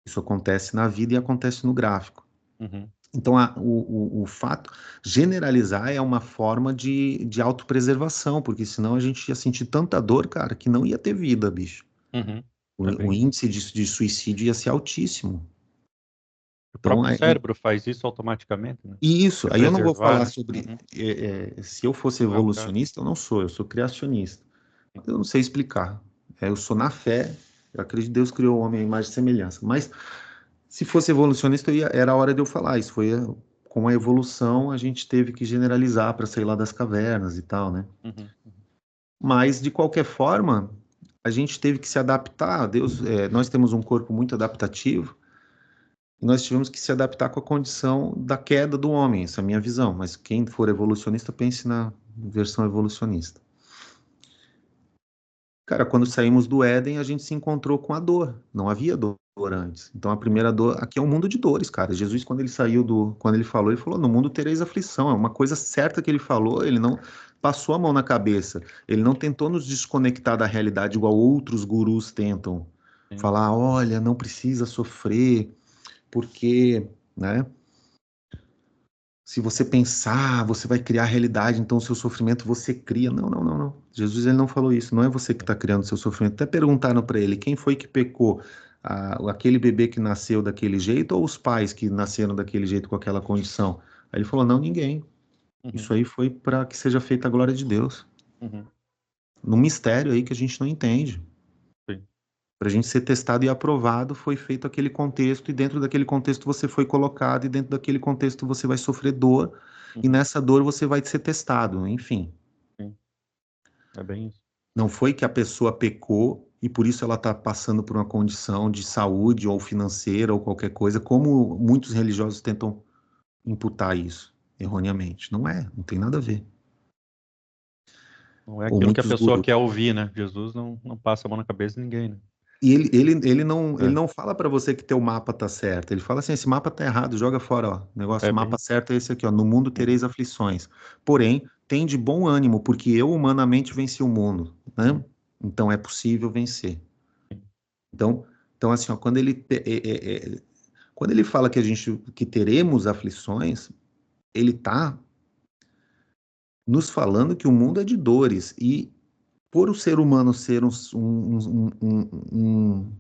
Isso acontece na vida e acontece no gráfico. uhum, Então, o fato, generalizar é uma forma de autopreservação, porque senão a gente ia sentir tanta dor, cara, que não ia ter vida, bicho. uhum. É O bem isso. índice de suicídio ia ser altíssimo. O Então, próprio cérebro faz isso automaticamente, né? e isso, Se aí eu não vou preservar, falar né? sobre. Uhum. Se eu fosse Não é o caso. evolucionista, eu não sou, eu sou criacionista. Uhum. Eu não sei explicar. Eu sou na fé, eu acredito que Deus criou o homem à imagem e semelhança. Mas se fosse evolucionista, era a hora de eu falar. Isso foi com a evolução, a gente teve que generalizar para sair lá das cavernas e tal, né? Uhum. Uhum. Mas, de qualquer forma, a gente teve que se adaptar. Nós temos um corpo muito adaptativo. E nós tivemos que se adaptar com a condição da queda do homem, essa é a minha visão. Mas quem for evolucionista, pense na versão evolucionista. Cara, quando saímos do Éden, a gente se encontrou com a dor. Não havia dor antes. Então a Sim. primeira dor, aqui é um mundo de dores, cara. Jesus, quando ele saiu quando ele falou, no mundo tereis aflição. É uma coisa certa que ele falou, ele não passou a mão na cabeça. Ele não tentou nos desconectar da realidade igual outros gurus tentam. Sim, Falar, sim. olha, não precisa sofrer, porque, né? Se você pensar, você vai criar a realidade, então o seu sofrimento você cria. Não, não, não, não. Jesus ele não falou isso. Não é você que está criando o seu sofrimento. Até perguntaram para ele quem foi que pecou, aquele bebê que nasceu daquele jeito ou os pais que nasceram daquele jeito com aquela condição? Aí ele falou: não, ninguém. Uhum. Isso aí foi para que seja feita a glória de Deus. Uhum. Num mistério aí que a gente não entende. Sim. Para a gente ser testado e aprovado, foi feito aquele contexto, e dentro daquele contexto você foi colocado, e dentro daquele contexto você vai sofrer dor, e Uhum. nessa dor você vai ser testado, enfim. Sim. É bem isso. Não foi que a pessoa pecou e por isso ela está passando por uma condição de saúde ou financeira ou qualquer coisa, como muitos religiosos tentam imputar isso erroneamente. Não é, não tem nada a ver. Não é Ou aquilo que a muitos pessoa gurus. quer ouvir, né? Jesus não passa a mão na cabeça de ninguém, né? E ele É, não fala para você que teu mapa tá certo. Ele fala assim: esse mapa tá errado, joga fora, ó. O negócio, é o bem mapa isso. certo é esse aqui, ó. No mundo Uhum. tereis aflições. Porém, tem de bom ânimo, porque eu humanamente venci o mundo, né? Uhum. Então é possível vencer. Sim. Então, assim, ó, quando ele fala que teremos aflições, ele tá nos falando que o mundo é de dores e por o ser humano ser um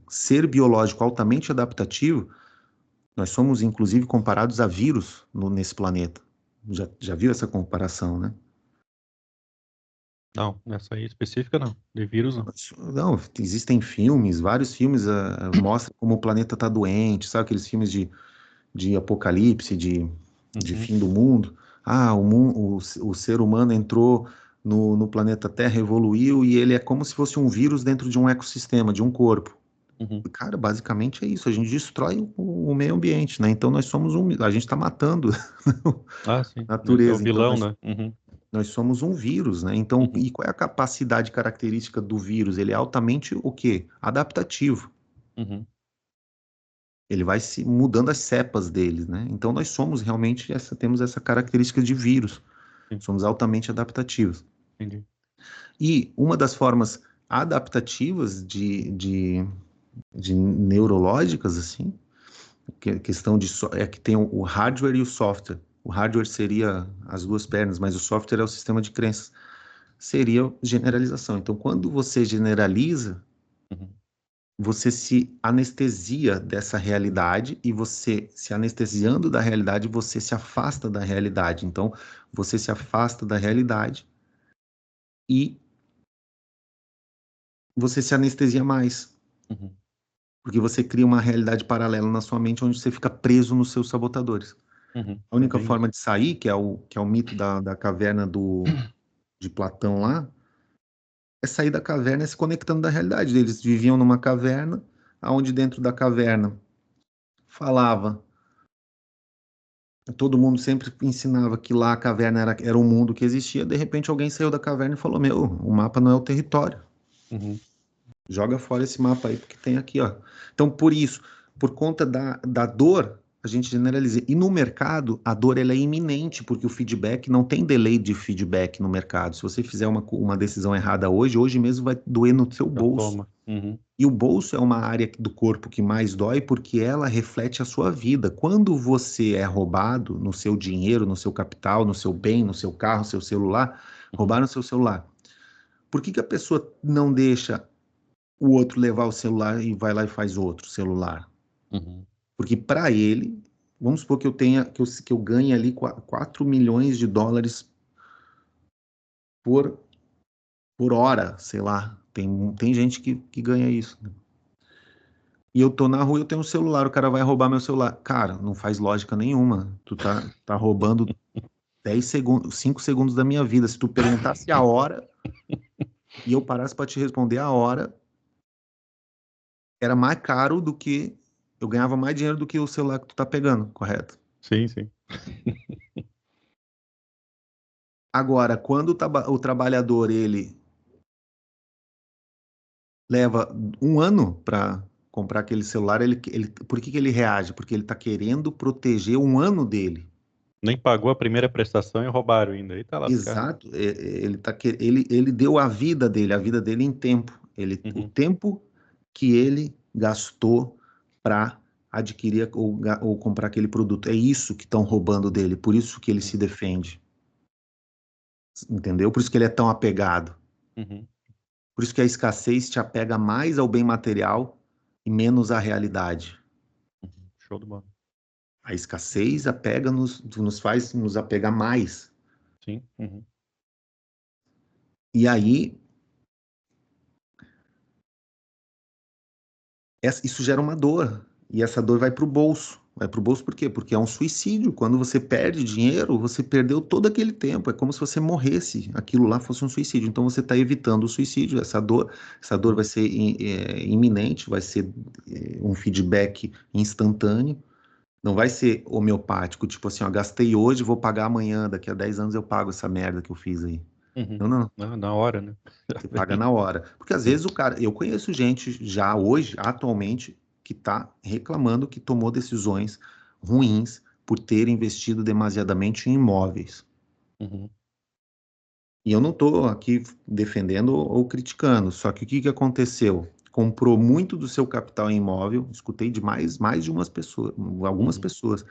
ser biológico altamente adaptativo, nós somos, inclusive, comparados a vírus nesse planeta. Já viu essa comparação, né? Não, nessa aí específica não. De vírus não. Não, existem filmes, vários filmes mostram como o planeta está doente, sabe aqueles filmes de apocalipse, de Uhum. fim do mundo? O ser humano entrou no planeta Terra, evoluiu e ele é como se fosse um vírus dentro de um ecossistema, de um corpo. Uhum. Cara, basicamente é isso. A gente destrói o meio ambiente, né? Então a gente está matando Ah, a sim. Esse é o natureza. Então vilão, né? Uhum. nós somos um vírus, né? Então, Uhum. e qual é a capacidade característica do vírus? Ele é altamente o quê? Adaptativo. Uhum. Ele vai se mudando as cepas deles, né? Então nós somos realmente temos essa característica de vírus. Sim, Somos altamente adaptativos. entendi. E uma das formas adaptativas de neurológicas, assim, questão é que tem o hardware e o software. O hardware seria as duas pernas, mas o software é o sistema de crenças. seria generalização. Então, quando você generaliza, Uhum. você se anestesia dessa realidade e você, se anestesiando da realidade, você se afasta da realidade. Então, você se afasta da realidade e você se anestesia mais, Uhum. porque você cria uma realidade paralela na sua mente onde você fica preso nos seus sabotadores. Uhum. A É única bem isso. forma de sair, que é o mito da caverna de Platão lá, é sair da caverna e se conectando da realidade. Eles viviam numa caverna, onde dentro da caverna falava, todo mundo sempre ensinava que lá a caverna era o mundo que existia. De repente alguém saiu da caverna e falou: Meu, o mapa não é o território. Uhum. Joga fora esse mapa aí, porque tem aqui, ó. Então, por isso, por conta da dor, a gente generaliza. E no mercado, a dor ela é iminente, porque o feedback não tem delay de feedback no mercado. Se você fizer uma decisão errada hoje mesmo vai doer no seu Já bolso. toma. Uhum. E o bolso é uma área do corpo que mais dói porque ela reflete a sua vida. Quando você é roubado no seu dinheiro, no seu capital, no seu bem, no seu carro, no seu celular, Uhum. roubaram o seu celular. Por que que a pessoa não deixa o outro levar o celular e vai lá e faz outro celular? Uhum. Porque para ele, vamos supor que eu ganhe ali 4 milhões de dólares por, por hora, sei lá. Tem gente que ganha isso, né? E eu tô na rua, eu tenho um celular, o cara vai roubar meu celular. Cara, não faz lógica nenhuma. Tu tá roubando 10 segundos, 5 segundos da minha vida. Se tu perguntasse a hora e eu parasse para te responder a hora, era mais caro do que eu ganhava mais dinheiro do que o celular que tu tá pegando, correto? Sim, sim. Agora, quando o trabalhador ele leva um ano para comprar aquele celular, por que que ele reage? Porque ele está querendo proteger um ano dele. Nem pagou a primeira prestação e roubaram ainda. Aí tá lascado. Exato. Ele deu a vida dele em tempo. O Uhum. tempo que ele gastou para adquirir ou comprar aquele produto. É isso que estão roubando dele. Por isso que ele se Uhum. defende. Entendeu? Por isso que ele é tão apegado. Uhum. Por isso que a escassez te apega mais ao bem material e menos à realidade. Uhum. Show de bola. A escassez nos faz nos apegar mais. Sim. Uhum. E aí, isso gera uma dor. E essa dor vai para o bolso. Vai para o bolso por quê? Porque é um suicídio. Quando você perde dinheiro, você perdeu todo aquele tempo. É como se você morresse. Aquilo lá fosse um suicídio. Então você está evitando o suicídio. Essa dor vai Uhum. ser iminente, vai ser um feedback instantâneo. Não vai ser homeopático, tipo assim, ó, gastei hoje, vou pagar amanhã, daqui a 10 anos eu pago essa merda que eu fiz aí. Uhum. Não, não, Na hora, né? você Já paga vem. na hora. Porque às Sim. vezes eu conheço gente já hoje, atualmente, que tá reclamando que tomou decisões ruins por ter investido demasiadamente em imóveis. Uhum. E eu não estou aqui defendendo ou criticando, só que o que que aconteceu? Comprou muito do seu capital em imóvel, escutei de mais de umas pessoas, algumas Uhum. pessoas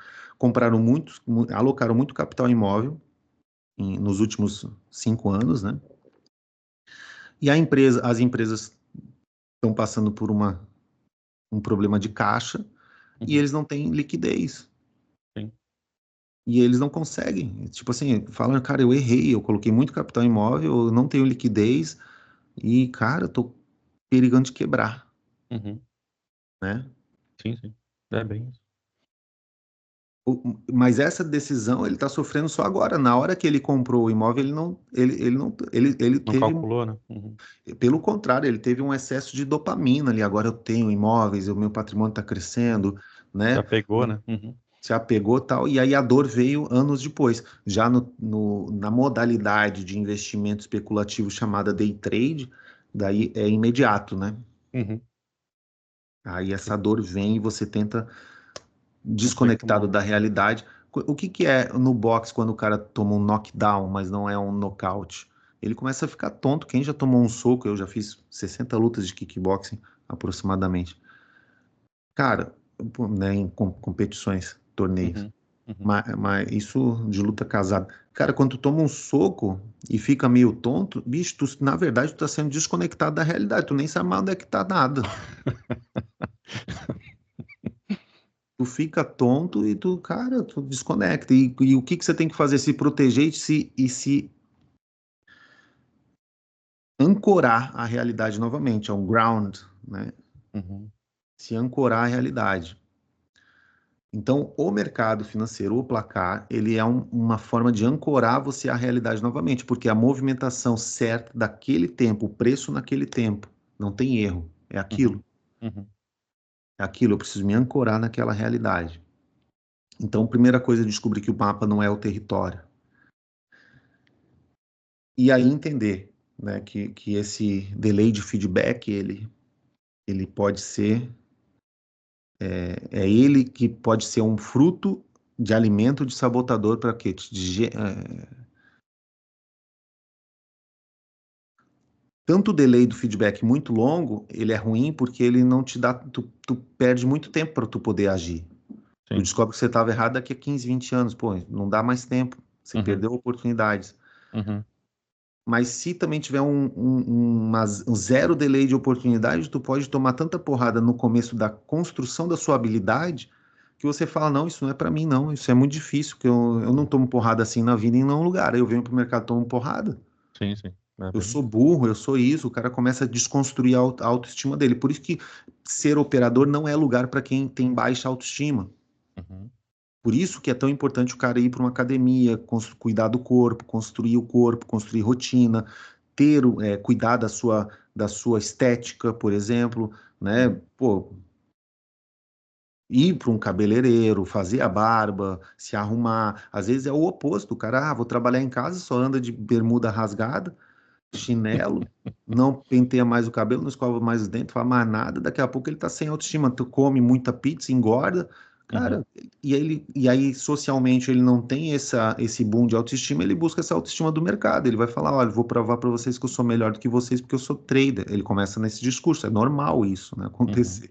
alocaram muito capital em imóvel nos últimos 5 anos, né? E as empresas estão passando por um problema de caixa e Uhum. eles não têm liquidez. Sim. E eles não conseguem. Tipo assim, falam, cara, eu errei, eu coloquei muito capital em imóvel, eu não tenho liquidez e, cara, eu tô perigando de quebrar, Uhum. né? Sim, sim. É bem isso. Mas essa decisão ele está sofrendo só agora. Na hora que ele comprou o imóvel, ele não, ele Não teve, calculou, né? Uhum. pelo contrário, ele teve um excesso de dopamina ali. Agora eu tenho imóveis, o meu patrimônio está crescendo, Já né? pegou, né? Uhum. Se apegou tal, e aí a dor veio anos depois. Já na modalidade de investimento especulativo chamada day trade, daí é imediato, né? Uhum. Aí essa dor vem e você tenta Não tem desconectado como. da realidade. O que que é no boxe quando o cara toma um knockdown, mas não é um nocaute? Ele começa a ficar tonto. Quem já tomou um soco, eu já fiz 60 lutas de kickboxing aproximadamente. Cara, pô, né, em competições, torneios. Uhum. Uhum. Mas isso de luta casada. Cara, quando tu toma um soco e fica meio tonto, bicho, na verdade tu tá sendo desconectado da realidade, tu nem sabe mais onde é que tá nada. Tu fica tonto e tu, cara, tu desconecta. E o que que você tem que fazer? Se proteger e se ancorar à realidade novamente, é um ground, né? Uhum. Se ancorar à realidade. Então, o mercado financeiro, o placar, ele é uma forma de ancorar você à realidade novamente, porque a movimentação certa daquele tempo, o preço naquele tempo, não tem erro, é Uhum. aquilo. Uhum. É aquilo, eu preciso me ancorar naquela realidade. Então, a primeira coisa é descobrir que o mapa não é o território. E aí entender, né, que esse delay de feedback, ele pode ser, é ele que pode ser um fruto de alimento de sabotador para quê? Tanto o delay do feedback muito longo, ele é ruim porque ele não te dá, tu perde muito tempo para tu poder agir. Tu Sim. descobre que você estava errado daqui a 15, 20 anos, pô, não dá mais tempo, você Uhum. perdeu oportunidades. Uhum. Mas se também tiver um zero delay de oportunidade, tu pode tomar tanta porrada no começo da construção da sua habilidade que você fala, não, isso não é para mim, não, isso é muito difícil, que eu não tomo porrada assim na vida em nenhum lugar. Aí eu venho pro mercado e tomo porrada. Sim, sim. É Eu bem. sou burro, eu sou isso. O cara começa a desconstruir a autoestima dele. Por isso que ser operador não é lugar para quem tem baixa autoestima. Uhum. Por isso que é tão importante o cara ir para uma academia, cuidar do corpo, construir rotina, cuidar da sua estética, por exemplo, né? Uhum. Pô, ir para um cabeleireiro, fazer a barba, se arrumar. Às vezes é o oposto. O cara, vou trabalhar em casa, só anda de bermuda rasgada, chinelo, não penteia mais o cabelo, não escova mais os dentes, faz mais nada, daqui a pouco ele tá sem autoestima, tu come muita pizza, engorda, Uhum. cara, e aí socialmente ele não tem esse boom de autoestima, ele busca essa autoestima do mercado, ele vai falar, olha, vou provar para vocês que eu sou melhor do que vocês porque eu sou trader, ele começa nesse discurso, é normal isso, né, Uhum. acontecer,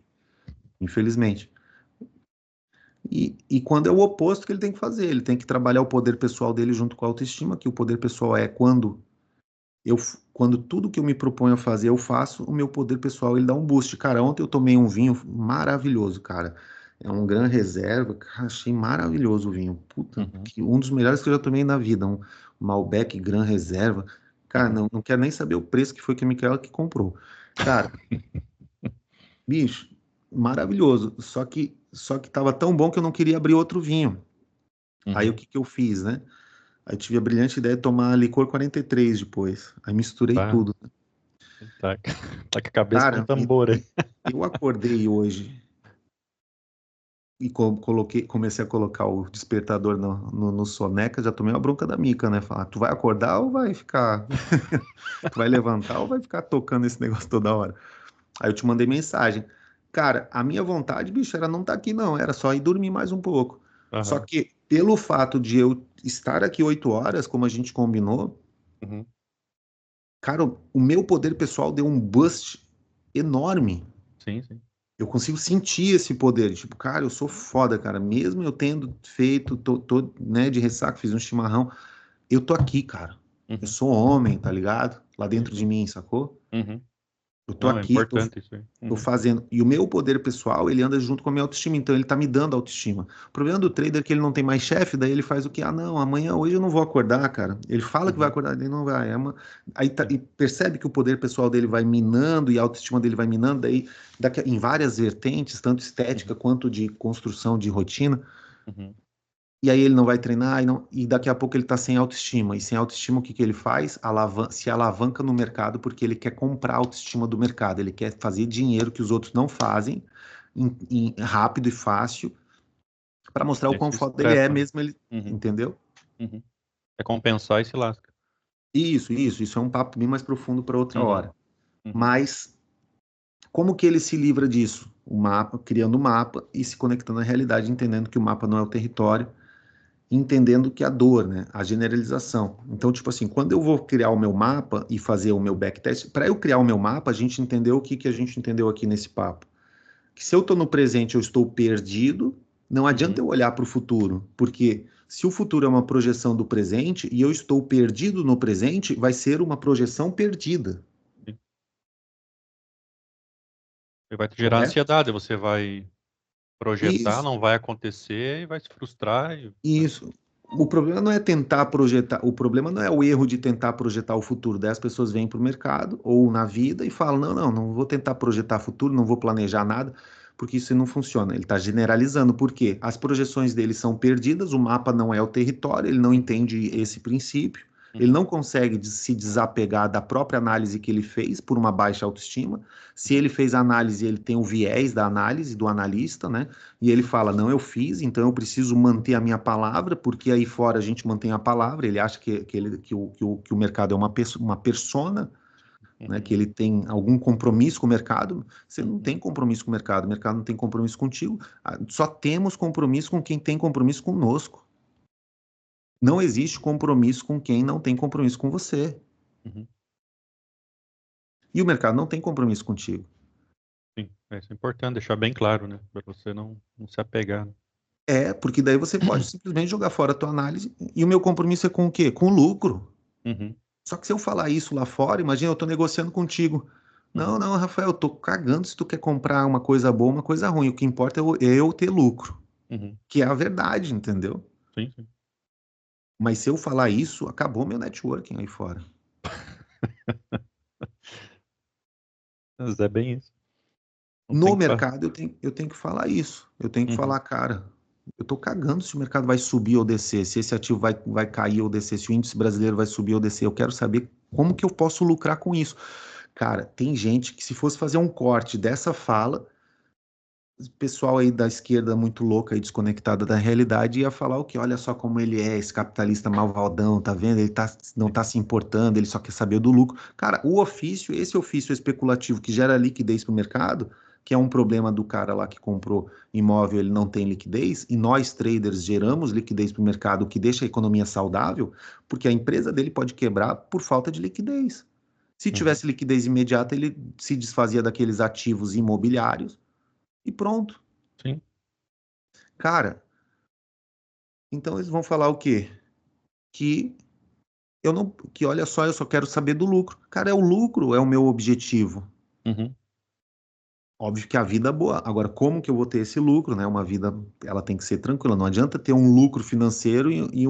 infelizmente. E quando é o oposto que ele tem que fazer, ele tem que trabalhar o poder pessoal dele junto com a autoestima, que o poder pessoal é quando tudo que eu me proponho a fazer eu faço, o meu poder pessoal ele dá um boost. Cara, ontem eu tomei um vinho maravilhoso, cara. É um Gran Reserva, cara, achei maravilhoso o vinho. Puta, Uhum. um dos melhores que eu já tomei na vida, um Malbec Gran Reserva. Cara, Uhum. não quero nem saber o preço que foi que a Micaela que comprou. Cara, bicho, maravilhoso. Só que tava tão bom que eu não queria abrir outro vinho. Aí o Uhum. que que eu fiz, né? Aí eu tive a brilhante ideia de tomar licor 43 depois. Aí misturei Tá, tudo. tá, tá com a cabeça com um Cara, tambor aí. eu acordei hoje e comecei a colocar o despertador no soneca, já tomei uma bronca da Mica, né? Falar, tu vai acordar ou vai ficar. Tu vai levantar ou vai ficar tocando esse negócio toda hora? Aí eu te mandei mensagem. Cara, a minha vontade, bicho, era não estar aqui, não, era só ir dormir mais um pouco. Só Aham. que pelo fato de eu estar aqui 8 horas, como a gente combinou, Uhum. cara, o meu poder pessoal deu um boost enorme. Sim, sim. Eu consigo sentir esse poder, tipo, cara, eu sou foda, cara, mesmo eu tendo feito, né, de ressaca, fiz um chimarrão, eu tô aqui, cara. Eu Uhum. sou homem, tá ligado? Lá Sim, dentro de sim. mim, sacou? Uhum. Eu tô Não, é aqui, tô, importante isso aí. tô Uhum. fazendo. E o meu poder pessoal, ele anda junto com a minha autoestima, então ele tá me dando autoestima. O problema do trader é que ele não tem mais chefe, daí ele faz o quê? Ah, não, amanhã, hoje eu não vou acordar, cara. Ele fala que vai Uhum. acordar, ele não vai. Aí Sim. e percebe que o poder pessoal dele vai minando e a autoestima dele vai minando, daí em várias vertentes, tanto estética Uhum. quanto de construção de rotina. Uhum. E aí ele não vai treinar e daqui a pouco ele está sem autoestima. E sem autoestima, o que que ele faz? Se alavanca no mercado porque ele quer comprar a autoestima do mercado. Ele quer fazer dinheiro que os outros não fazem, rápido e fácil, para mostrar o Aí quão se foda ele é estressa, né? mesmo, ele, Uhum. entendeu? Uhum. É compensar e se lasca. Isso é um papo bem mais profundo para outra Uhum. hora. Uhum. Mas como que ele se livra disso? O mapa, criando o mapa e se conectando à realidade, entendendo que o mapa não é o território, entendendo que a dor, né, a generalização. Então, tipo assim, quando eu vou criar o meu mapa e fazer o meu backtest, para eu criar o meu mapa, a gente entendeu o que que a gente entendeu aqui nesse papo. Que se eu estou no presente, eu estou perdido, Não adianta Uhum. eu olhar para o futuro, porque se o futuro é uma projeção do presente e eu estou perdido no presente, vai ser uma projeção perdida, Sim. E vai te gerar correto? ansiedade, você vai projetar, Isso, não vai acontecer e vai se frustrar. Né? isso. O problema não é tentar projetar, o problema não é o erro de tentar projetar o futuro. Daí as pessoas vêm para o mercado ou na vida e falam: não vou tentar projetar futuro, não vou planejar nada, porque isso não funciona. Ele está generalizando, por quê? As projeções dele são perdidas, o mapa não é o território, ele não Uhum. entende esse princípio, ele Uhum. não consegue se desapegar da própria análise que ele fez por uma baixa autoestima. Se Uhum. ele fez a análise, ele tem o viés da análise do analista, né? E ele fala: não, eu fiz, então eu preciso manter a minha palavra, porque aí fora a gente mantém a palavra. Ele acha que o mercado é uma persona, né? Que Uhum. ele tem algum compromisso com o mercado. Você não Uhum. tem compromisso com o mercado não tem compromisso contigo. Só temos compromisso com quem tem compromisso conosco. Não existe compromisso com quem não tem compromisso com você. Uhum. E o mercado não tem compromisso contigo. Sim, isso é importante deixar bem claro, né? Para você não se apegar. Né? É, porque daí você pode simplesmente jogar fora a tua análise. E o meu compromisso é com o quê? Com o lucro. Uhum. Só que se eu falar isso lá fora, imagina, eu tô negociando contigo. Uhum. Não, Rafael, eu tô cagando se tu quer comprar uma coisa boa, uma coisa ruim. O que importa é eu ter lucro, Uhum. que é a verdade, entendeu? Sim, sim. Mas se eu falar isso, acabou meu networking aí fora. Mas é bem isso. Não tem No que falar. mercado, eu tenho que falar isso. Eu tenho que Uhum. falar, cara, eu tô cagando se o mercado vai subir ou descer, se esse ativo vai cair ou descer, se o índice brasileiro vai subir ou descer. Eu quero saber como que eu posso lucrar com isso. Cara, tem gente que se fosse fazer um corte dessa fala, o pessoal aí da esquerda muito louca e desconectada da realidade ia falar o que? Olha só como ele é, esse capitalista malvadão, tá vendo? Não Sim. tá se importando, ele só quer saber do lucro. Cara, esse ofício especulativo que gera liquidez para o mercado, que é um problema do cara lá que comprou imóvel, ele não tem liquidez, e nós traders geramos liquidez para o mercado, o que deixa a economia saudável, porque a empresa dele pode quebrar por falta de liquidez. Se Uhum. tivesse liquidez imediata, ele se desfazia daqueles ativos imobiliários e pronto. Sim. Cara, então eles vão falar o quê? Que eu não, que olha só, eu só quero saber do lucro. Cara, é o lucro, é o meu objetivo. Uhum. Óbvio que a vida é boa. Agora, como que eu vou ter esse lucro, né? Uma vida, ela tem que ser tranquila. Não adianta ter um lucro financeiro e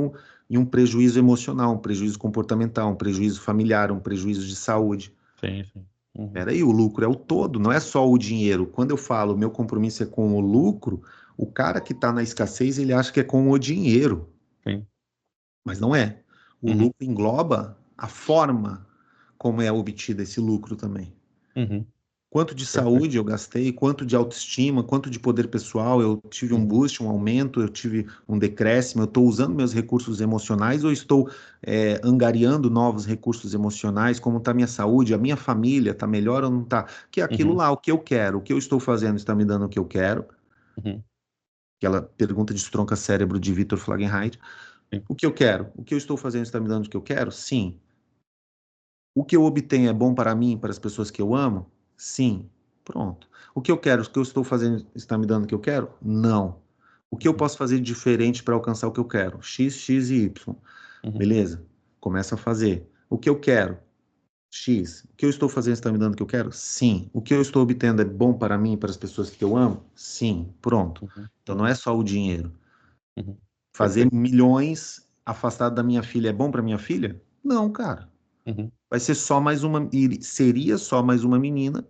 um prejuízo emocional, um prejuízo comportamental, um prejuízo familiar, um prejuízo de saúde. Sim, sim. Uhum. Peraí, o lucro é o todo, não é só o dinheiro. Quando eu falo meu compromisso é com o lucro, o cara que está na escassez, ele acha que é com o dinheiro. Sim. Mas não é. O Uhum. lucro engloba a forma como é obtido esse lucro também. Uhum. Quanto de Perfeito. saúde eu gastei, quanto de autoestima, quanto de poder pessoal, eu tive um Uhum. boost, um aumento, eu tive um decréscimo, eu estou usando meus recursos emocionais ou estou angariando novos recursos emocionais, como está minha saúde, a minha família está melhor ou não está? Que é aquilo Uhum. lá, o que eu quero, o que eu estou fazendo está me dando o que eu quero, Uhum. aquela pergunta de estronca-cérebro de Viktor Flagenheit. Sim. O que eu quero, o que eu estou fazendo está me dando o que eu quero? Sim. O que eu obtenho é bom para mim, para as pessoas que eu amo? Sim. Pronto. O que eu quero, o que eu estou fazendo está me dando o que eu quero? Não. O que eu Uhum. posso fazer de diferente para alcançar o que eu quero? X, X e Y. Uhum. Beleza? Começa a fazer. O que eu quero? X. O que eu estou fazendo está me dando o que eu quero? Sim. O que eu estou obtendo é bom para mim, para as pessoas que eu amo? Sim. Pronto. Uhum. Então não Uhum. é só o dinheiro. Uhum. Fazer Perfeito. milhões afastado da minha filha é bom para minha filha? Não, cara. Uhum. Vai ser só mais uma, seria só mais uma menina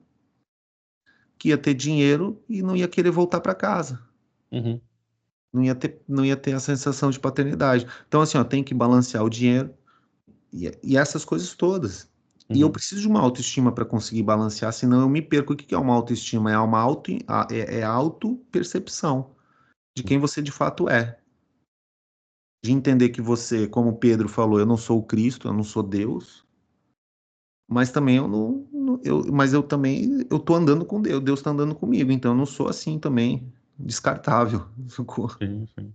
que ia ter dinheiro e não ia querer voltar para casa. Uhum. Não ia ter a sensação de paternidade. Então, assim, ó, tem que balancear o dinheiro e essas coisas todas. E eu Uhum. preciso de uma autoestima para conseguir balancear, senão eu me perco. O que é uma autoestima? É autopercepção de quem você de fato é. De entender que você, como Pedro falou, eu não sou o Cristo, eu não sou Deus, mas também mas eu também eu tô andando com Deus, Deus está andando comigo, então eu não sou assim também descartável. Sim, sim.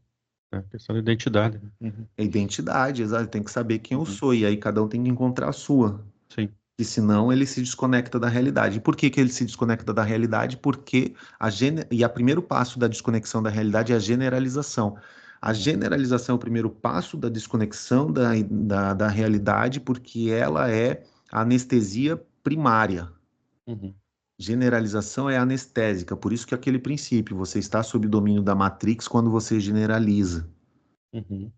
É questão de identidade. Né? Uhum. É identidade, exato, tem que saber quem eu Uhum. sou e aí cada um tem que encontrar a sua. Sim. E senão ele se desconecta da realidade. E por que que ele se desconecta da realidade? Porque o primeiro passo da desconexão da realidade é a generalização. A Uhum. generalização é o primeiro passo da desconexão da realidade, porque ela é a anestesia primária. Uhum. Generalização é anestésica, por isso que aquele princípio, você está sob domínio da Matrix quando você generaliza. Uhum.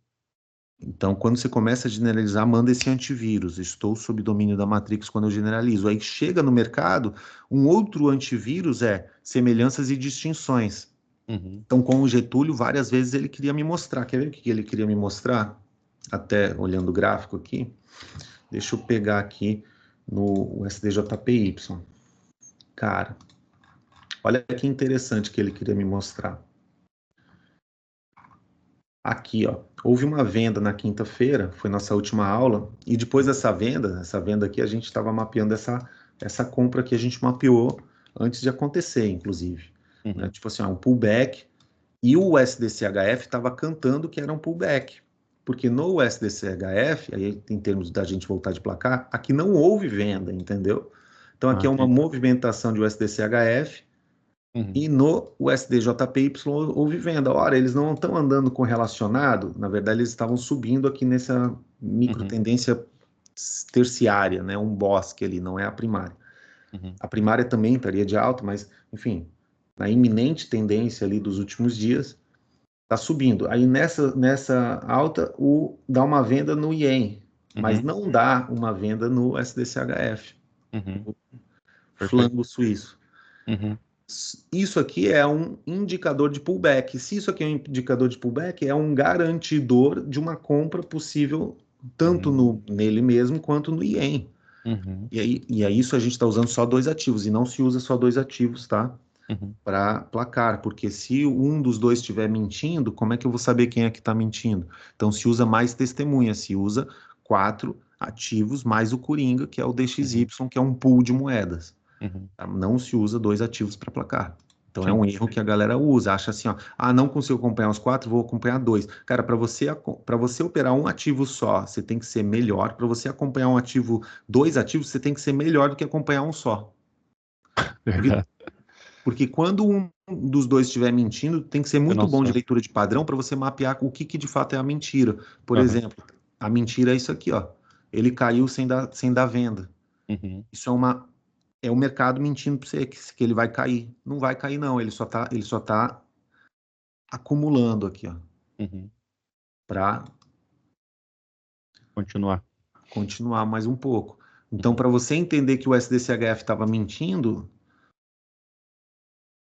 Então, quando você começa a generalizar, manda esse antivírus. Estou sob domínio da Matrix quando eu generalizo. Aí chega no mercado, um outro antivírus é semelhanças e distinções. Uhum. Então, com o Getúlio, várias vezes ele queria me mostrar. Quer ver o que ele queria me mostrar? Até olhando o gráfico aqui. Deixa eu pegar aqui no SDJPY. Cara, olha que interessante que ele queria me mostrar. Aqui, ó, houve uma venda na quinta-feira, foi nossa última aula, e depois dessa venda aqui, a gente estava mapeando essa compra que a gente mapeou antes de acontecer, inclusive. Né? Uhum. Tipo assim, ó, um pullback, e o USDCHF estava cantando que era um pullback, porque no USDCHF, aí em termos da gente voltar de placar, aqui não houve venda, entendeu? Então aqui Ah, é uma entendi. movimentação de USDCHF, Uhum. e no USDJPY houve venda. Ora, eles não estão andando correlacionado, na verdade eles estavam subindo aqui nessa micro Uhum. tendência terciária, né? Um bosque ali, não é a primária. Uhum. A primária também estaria de alta, mas, enfim, na iminente tendência ali dos últimos dias, está subindo. Aí nessa alta, dá uma venda no Ien, mas Uhum. não dá uma venda no SDCHF, Uhum. Perfeito. flango suíço. Uhum. Isso aqui é um indicador de pullback. Se isso aqui é um indicador de pullback, é um garantidor de uma compra possível tanto Uhum. nele mesmo quanto no Ien. Uhum. E aí isso a gente está usando só dois ativos e não se usa só dois ativos, tá? Uhum. Para placar, porque se um dos dois estiver mentindo, como é que eu vou saber quem é que está mentindo? Então se usa mais testemunha, se usa 4 ativos mais o Coringa, que é o Uhum. DXY, que é um pool de moedas. Uhum. Tá? Não se usa dois ativos para placar. Então é Sim. um erro que a galera usa, acha assim, ó, não consigo acompanhar os 4, vou acompanhar dois. Cara, para você operar um ativo só, você tem que ser melhor. Para você acompanhar um ativo, dois ativos, você tem que ser melhor do que acompanhar um só. Verdade. Porque quando um dos dois estiver mentindo, tem que ser Eu muito não bom de sou. leitura de padrão para você mapear o que de fato é a mentira. Por Aham. exemplo, a mentira é isso aqui, ó. Ele caiu sem dar venda. Uhum. Isso é o mercado mentindo para você que ele vai cair. Não vai cair, não. Ele só tá acumulando aqui, ó, Uhum. para Continuar. continuar mais um pouco. Então, Uhum. para você entender que o SDCHF estava mentindo,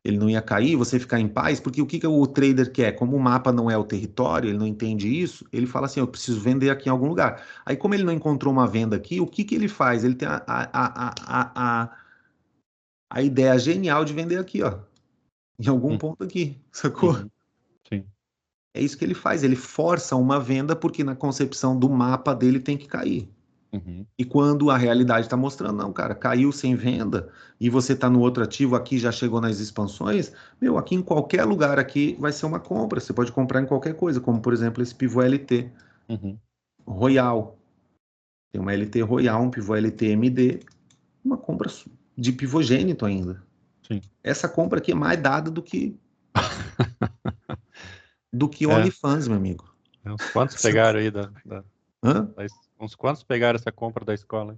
ele não ia cair, você ficar em paz, porque o que o trader quer? Como o mapa não é o território, ele não entende isso, ele fala assim, eu preciso vender aqui em algum lugar. Aí, como ele não encontrou uma venda aqui, o que ele faz? Ele tem a ideia genial de vender aqui, ó, em algum Uhum. ponto aqui, sacou? Uhum. Sim. É isso que ele faz, ele força uma venda porque na concepção do mapa dele tem que cair. Uhum. E quando a realidade está mostrando, não, cara, caiu sem venda e você está no outro ativo aqui, já chegou nas expansões, meu, aqui em qualquer lugar aqui vai ser uma compra. Você pode comprar em qualquer coisa, como por exemplo esse pivô LT Uhum. Royal. Tem uma LT Royal, um pivô LT MD, uma compra de pivogênito ainda. Sim. Essa compra aqui é mais dada do que É. OnlyFans, meu amigo. Uns quantos pegaram aí Hã? uns quantos pegaram essa compra da escola?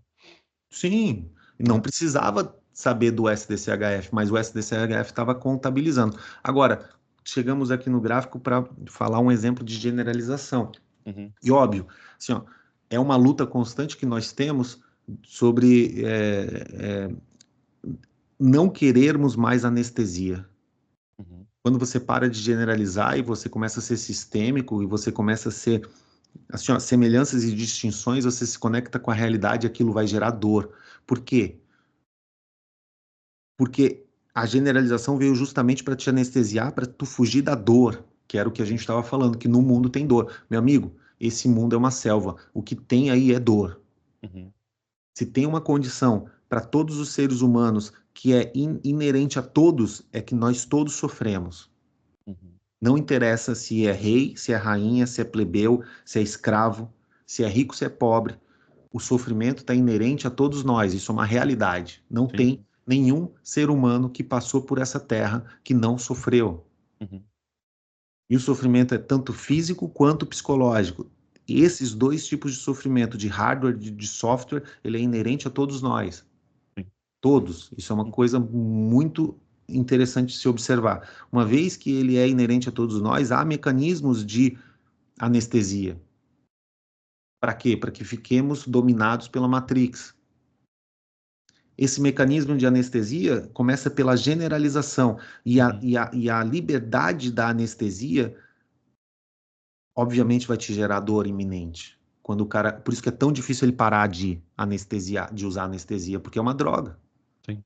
Sim, não Né? precisava saber do SDCHF, mas o SDCHF estava contabilizando. Agora, chegamos aqui no gráfico para falar um exemplo de generalização. Uhum. E óbvio, assim, ó, é uma luta constante que nós temos sobre não querermos mais anestesia. Uhum. Quando você para de generalizar e você começa a ser sistêmico e você começa a ser assim, ó, semelhanças e distinções, você se conecta com a realidade e aquilo vai gerar dor. Por quê? Porque a generalização veio justamente para te anestesiar, para tu fugir da dor, que era o que a gente Uhum. estava falando, que no mundo tem dor. Meu amigo, esse mundo é uma selva. O que tem aí é dor. Uhum. Se tem uma condição para todos os seres humanos que é inerente a todos, é que nós todos sofremos. Uhum. Não interessa se é rei, se é rainha, se é plebeu, se é escravo, se é rico, se é pobre. o sofrimento está inerente a todos nós, isso é uma realidade. Não Sim. tem nenhum ser humano que passou por essa terra que não sofreu. Uhum. E o sofrimento é tanto físico quanto psicológico. E esses dois tipos de sofrimento, de hardware e de software, ele é inerente a todos nós. Sim. Todos. Isso é uma coisa muito interessante de se observar. Uma vez que ele é inerente a todos nós, há mecanismos de anestesia. Para quê? Para que fiquemos dominados pela Matrix. Esse mecanismo de anestesia começa pela generalização. E a liberdade da anestesia, obviamente, vai te gerar dor iminente. Quando o cara, por isso que é tão difícil ele parar de anestesiar, de usar anestesia, porque é uma droga. Sim.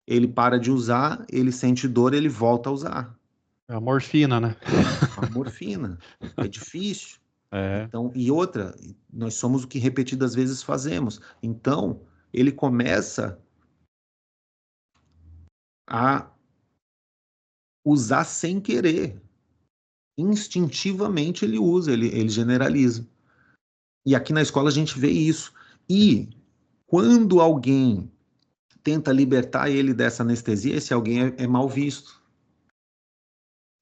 Ele para de usar, ele sente dor, ele volta a usar. É a morfina, né? A morfina. É difícil. É. Então, e outra, nós somos o que repetidas vezes fazemos. Então, ele começa a usar sem querer. Instintivamente ele usa, ele generaliza. E aqui na escola a gente vê isso. E quando alguém tenta libertar ele dessa anestesia, esse alguém é mal visto.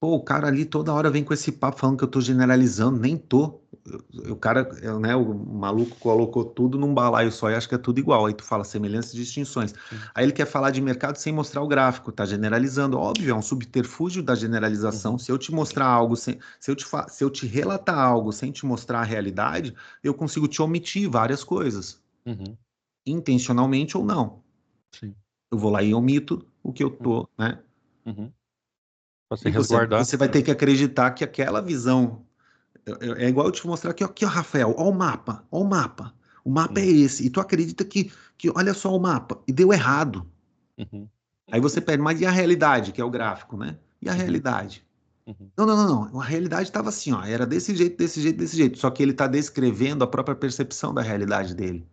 Pô, o cara ali toda hora vem com esse papo falando que eu tô generalizando, nem tô. O cara, né, o maluco colocou tudo num balaio só e acha que é tudo igual. Aí tu fala semelhanças e distinções. Sim. Aí ele quer falar de mercado sem mostrar o gráfico, tá generalizando. Óbvio, é um subterfúgio da generalização. Uhum. Se eu te mostrar algo, se eu te relatar algo sem te mostrar a realidade, eu consigo te omitir várias coisas, Uhum. intencionalmente ou não. Sim. Eu vou lá e omito o que eu tô, né? Uhum. Pra se E resguardar. você vai ter que acreditar que aquela visão é igual eu te mostrar aqui, ó, aqui, ó, Rafael, ó o mapa, ó o mapa. O mapa é esse. E tu acredita que olha só o mapa, e deu errado. Uhum. Aí você pede, mas e a realidade, que é o gráfico, né? E a Uhum. realidade? Uhum. Não, não, não, não. A realidade estava assim, ó, era desse jeito, desse jeito, desse jeito. Só que ele está descrevendo a própria percepção da realidade dele.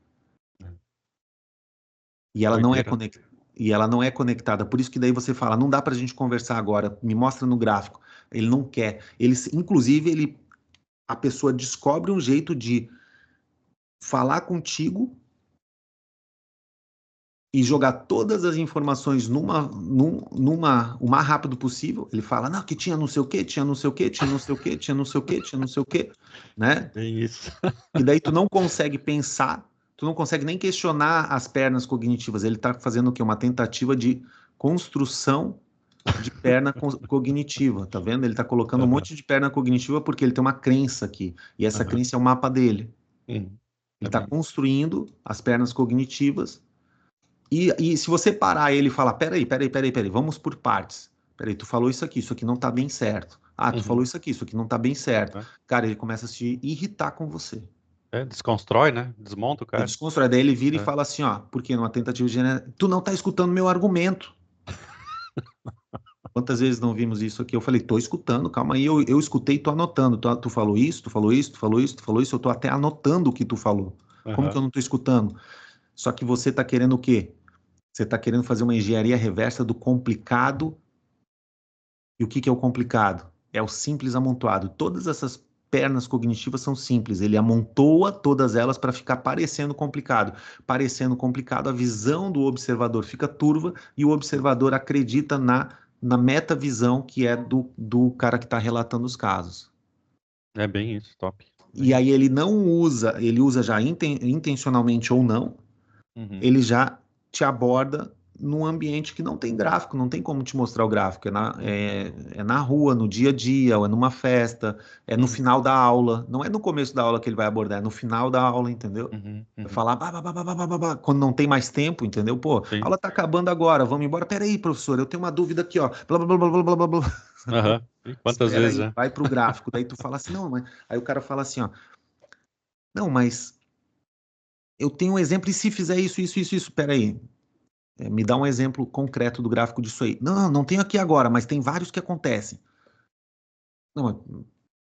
E ela não é Doideira. conectada. E ela não é conectada. Por isso que daí você fala, não dá para a gente conversar agora, me mostra no gráfico. Ele não quer. Ele, inclusive, a pessoa descobre um jeito de falar contigo e jogar todas as informações o mais rápido possível. Ele fala, não, que tinha não sei o quê, tinha não sei o quê, tinha não sei o quê, tinha não sei o quê, tinha não sei o quê, né? Bem isso. E daí tu não consegue pensar, tu não consegue nem questionar as pernas cognitivas. Ele está fazendo o quê? Uma tentativa de construção de perna cognitiva, tá vendo? Ele está colocando um Uhum. monte de perna cognitiva porque ele tem uma crença aqui, e essa Uhum. crença é o mapa dele. Uhum. Ele É está bem isso. construindo as pernas cognitivas. E se você parar ele e falar, peraí, vamos por partes. Peraí, tu falou isso aqui não tá bem certo. Ah, tu falou Uhum. isso aqui não tá bem certo. É. Cara, ele começa a se irritar com você. É, desconstrói, né? Desmonta o Ele cara. desconstrói, daí ele vira e É. fala assim, ó, porque numa tentativa de... Tu não tá escutando meu argumento. Quantas vezes não vimos isso aqui? Eu falei, tô escutando, calma aí, eu escutei, tô anotando. Tu falou isso, tu falou isso, tu falou isso, tu falou isso, eu tô até anotando o que tu falou. Como que Uhum. eu não tô escutando? Só que você tá querendo o quê? Você tá querendo fazer uma engenharia reversa do complicado. E o que é o complicado? É o simples amontoado. Todas essas pernas cognitivas são simples. Ele amontoa todas elas para ficar parecendo complicado. Parecendo complicado, a visão do observador fica turva e o observador acredita na metavisão que é do cara que está relatando os casos. É bem isso, top. E Bem aí isso. ele não usa, ele usa já intencionalmente ou não, Uhum. ele já te aborda num ambiente que não tem gráfico, não tem como te mostrar o gráfico. É na rua, no dia a dia, ou é numa festa, é no Uhum. final da aula. Não é no começo da aula que ele vai abordar, é no final da aula, entendeu? Uhum. Vai Uhum. falar quando não tem mais tempo, entendeu? Pô, a Sim. aula tá acabando agora, vamos embora. Peraí, professor, eu tenho uma dúvida aqui, ó. Blá, blá, blá, blá, blá, blá, blá. Aham. E quantas Espera vezes, aí, né? vai pro gráfico. Daí tu fala assim, não, mas... Aí o cara fala assim, ó, não, mas eu tenho um exemplo, e se fizer isso, peraí. Me dá um exemplo concreto do gráfico disso aí. Não, não tenho aqui agora, mas tem vários que acontecem. Não, mas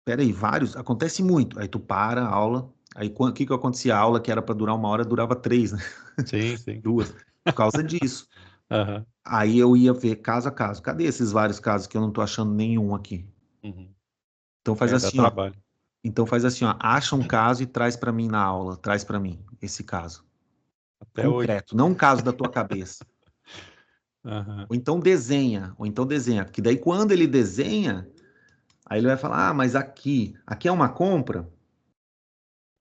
peraí, vários? Acontece muito. Aí tu para a aula, aí o que que acontecia? A aula que era para durar 1 hora, durava 3, né? Sim, sim. 2, por causa disso. Aham. Aí eu ia ver caso a caso. Cadê esses vários casos que eu não tô achando nenhum aqui? Uhum. Então faz É, dá assim, ó. trabalho. Então faz assim, ó, acha um caso e traz para mim na aula, traz para mim esse caso. Até hoje. Concreto, não um caso da tua cabeça. Aham. Ou então desenha, porque daí quando ele desenha, aí ele vai falar, ah, mas aqui é uma compra?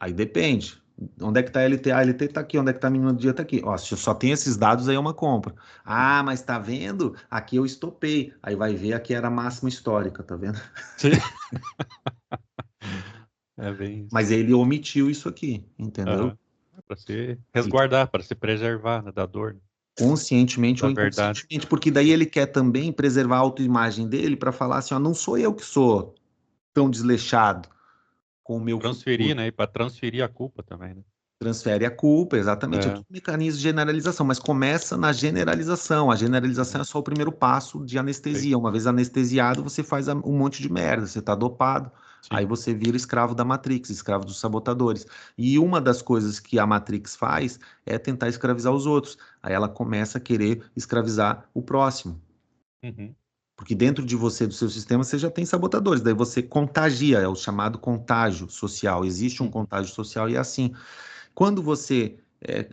Aí depende. Onde é que tá a LT? A LT tá aqui, onde é que tá a mínima do dia? Tá aqui. Ó, se eu só tem esses dados, aí é uma compra. Ah, mas tá vendo? Aqui eu estopei. Aí vai ver, aqui era a máxima histórica, tá vendo? Sim. É bem isso. Mas ele omitiu isso aqui, entendeu? Para se E resguardar, para se preservar, né, da dor, né, conscientemente da ou verdade. inconscientemente, porque daí ele quer também preservar a autoimagem dele para falar assim, ó, não sou eu que sou tão desleixado com o meu Transferir, futuro. né? E para transferir a culpa também, né? Transfere a culpa, exatamente. É É, tudo mecanismo de generalização, mas começa na generalização. A generalização uhum, é só o primeiro passo de sei, anestesia. Uma vez anestesiado, você faz um monte de merda, você está dopado, aí sim. você vira escravo da Matrix, escravo dos sabotadores. E uma das coisas que a Matrix faz é tentar escravizar os outros. Aí ela começa a querer escravizar o próximo. Uhum, Porque dentro de você, do seu sistema, você já tem sabotadores. Daí você contagia, é o chamado contágio social. Existe um uhum, contágio social e é assim. Quando você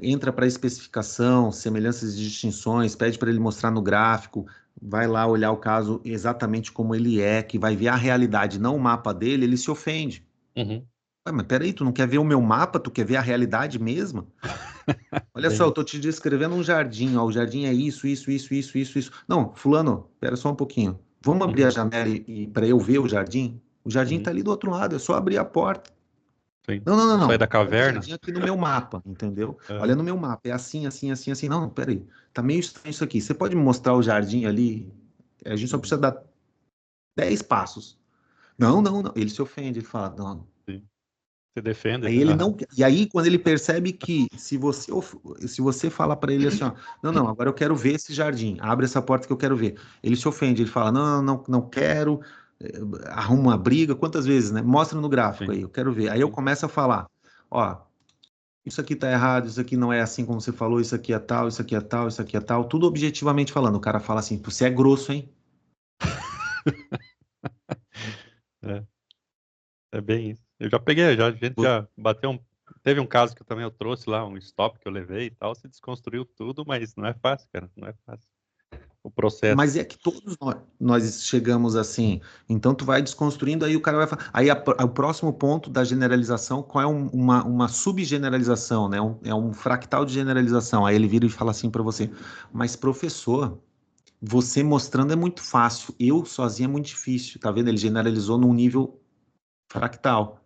entra para especificação, semelhanças e distinções, pede para ele mostrar no gráfico, vai lá olhar o caso exatamente como ele é, que vai ver a realidade, não o mapa dele, ele se ofende. uhum. Ué, mas peraí, tu não quer ver o meu mapa, tu quer ver a realidade mesma? Olha só, Bem eu isso. tô te descrevendo um jardim, ó, o jardim é isso, isso, isso, isso, isso, isso. Não, fulano, pera só um pouquinho. Vamos abrir a Uhum, janela e para eu ver o jardim? O jardim tá uhum, ali do outro lado, é só abrir a porta. sim. Não, não, não, Vou sair da não. Olha o caverna. jardim aqui no meu mapa, entendeu? Olha É, no meu mapa, é assim, assim, assim, assim. Não, não, peraí. Tá meio estranho isso aqui. Você pode me mostrar o jardim ali? A gente só uhum, precisa dar 10 passos. Não, não, não. Ele se ofende, ele fala, não. sim. Se defende, Aí né? ele Aham, não. E aí, quando ele percebe que se você fala para ele assim, ó, não, não, agora eu quero ver esse jardim, abre essa porta que eu quero ver. Ele se ofende, ele fala, não, não, não, não quero, arruma uma briga, quantas vezes, né? Mostra no gráfico sim, aí, eu quero ver. Aí eu sim. começo a falar, ó. Isso aqui tá errado, isso aqui não é assim como você falou, isso aqui é tal, isso aqui é tal, isso aqui é tal, tudo objetivamente falando. O cara fala assim, você é grosso, hein? É, é bem isso. Eu já peguei, já, a gente já bateu um. Teve um caso que eu também eu trouxe lá, um stop que eu levei e tal, se desconstruiu tudo, mas não é fácil, cara, não é fácil. O processo. Mas é que todos nós chegamos assim. Então tu vai desconstruindo, aí o cara vai falar. Aí o próximo ponto da generalização, qual é uma subgeneralização, né? É um fractal de generalização. Aí ele vira e fala assim para você, mas professor, você mostrando é muito fácil, eu sozinho é muito difícil, tá vendo? Ele generalizou num nível fractal.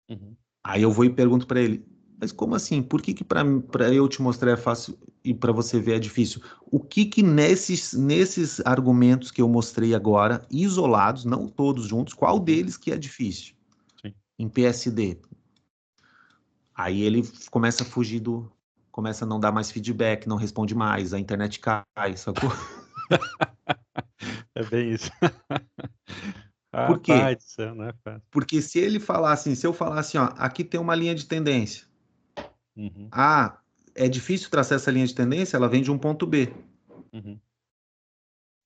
Uhum, Aí eu vou e pergunto para ele, mas como assim? Por que que para eu te mostrar é fácil e para você ver é difícil? O que que nesses argumentos que eu mostrei agora, isolados, não todos juntos, qual uhum, deles que é difícil sim. em PSD? Aí ele começa a fugir começa a não dar mais feedback, não responde mais, a internet cai, sacou? É bem isso. Por quê? Rapaz do céu, não é fácil. Porque se ele falar assim, se eu falar assim, ó, aqui tem uma linha de tendência. Uhum, Ah, é difícil traçar essa linha de tendência, ela vem de um ponto B. uhum.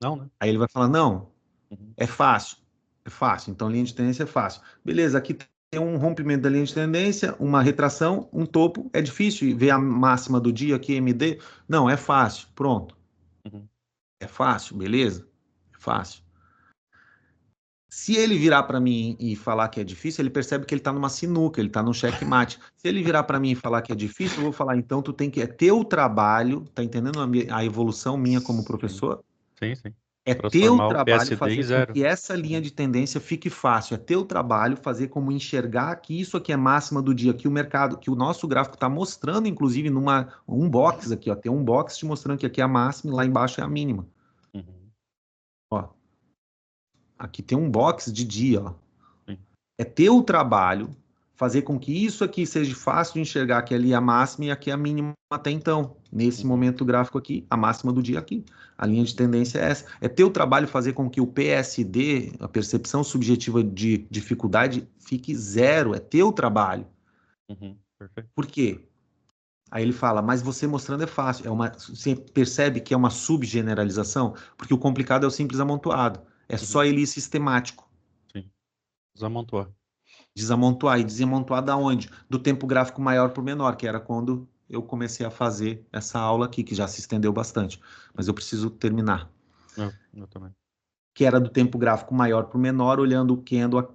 Não, né? Aí ele vai falar, não, Uhum, é fácil. É fácil. Então, linha de tendência é fácil. Beleza, aqui tem um rompimento da linha de tendência, uma retração, um topo. É difícil ver a máxima do dia aqui, MD? Não, é fácil. Pronto. uhum, É fácil, beleza? É fácil. Se ele virar para mim e falar que é difícil, ele percebe que ele está numa sinuca, ele está num checkmate. Se ele virar para mim e falar que é difícil, eu vou falar, então tu tem que. É teu trabalho, tá entendendo a evolução minha como sim, professor? sim, sim. É teu Transformar o trabalho PSD em fazer com zero. que essa linha Uhum, de tendência fique fácil. É teu trabalho fazer como enxergar que isso aqui é máxima do dia, que o mercado, que o nosso gráfico está mostrando, inclusive, numa um box aqui, ó. Tem um box te mostrando que aqui é a máxima e lá embaixo é a mínima. uhum, Ó, aqui tem um box de dia, ó. sim, É teu trabalho fazer com que isso aqui seja fácil de enxergar que ali é a máxima e aqui é a mínima até então. Nesse uhum, momento gráfico aqui, a máxima do dia aqui. A linha de uhum, tendência é essa. É teu trabalho fazer com que o PSD, a percepção subjetiva de dificuldade, fique zero. É teu trabalho. uhum, perfeito. Por quê? Aí ele fala, mas você mostrando é fácil. Você percebe que é uma subgeneralização? Porque o complicado é o simples amontoado. É só Uhum, ele ir sistemático. sim. Desamontoar. Desamontoar. E desamontoar da onde? Do tempo gráfico maior para o menor, que era quando eu comecei a fazer essa aula aqui, que já se estendeu bastante. Mas eu preciso terminar. Eu também. Que era do tempo gráfico maior para o menor, olhando o candle,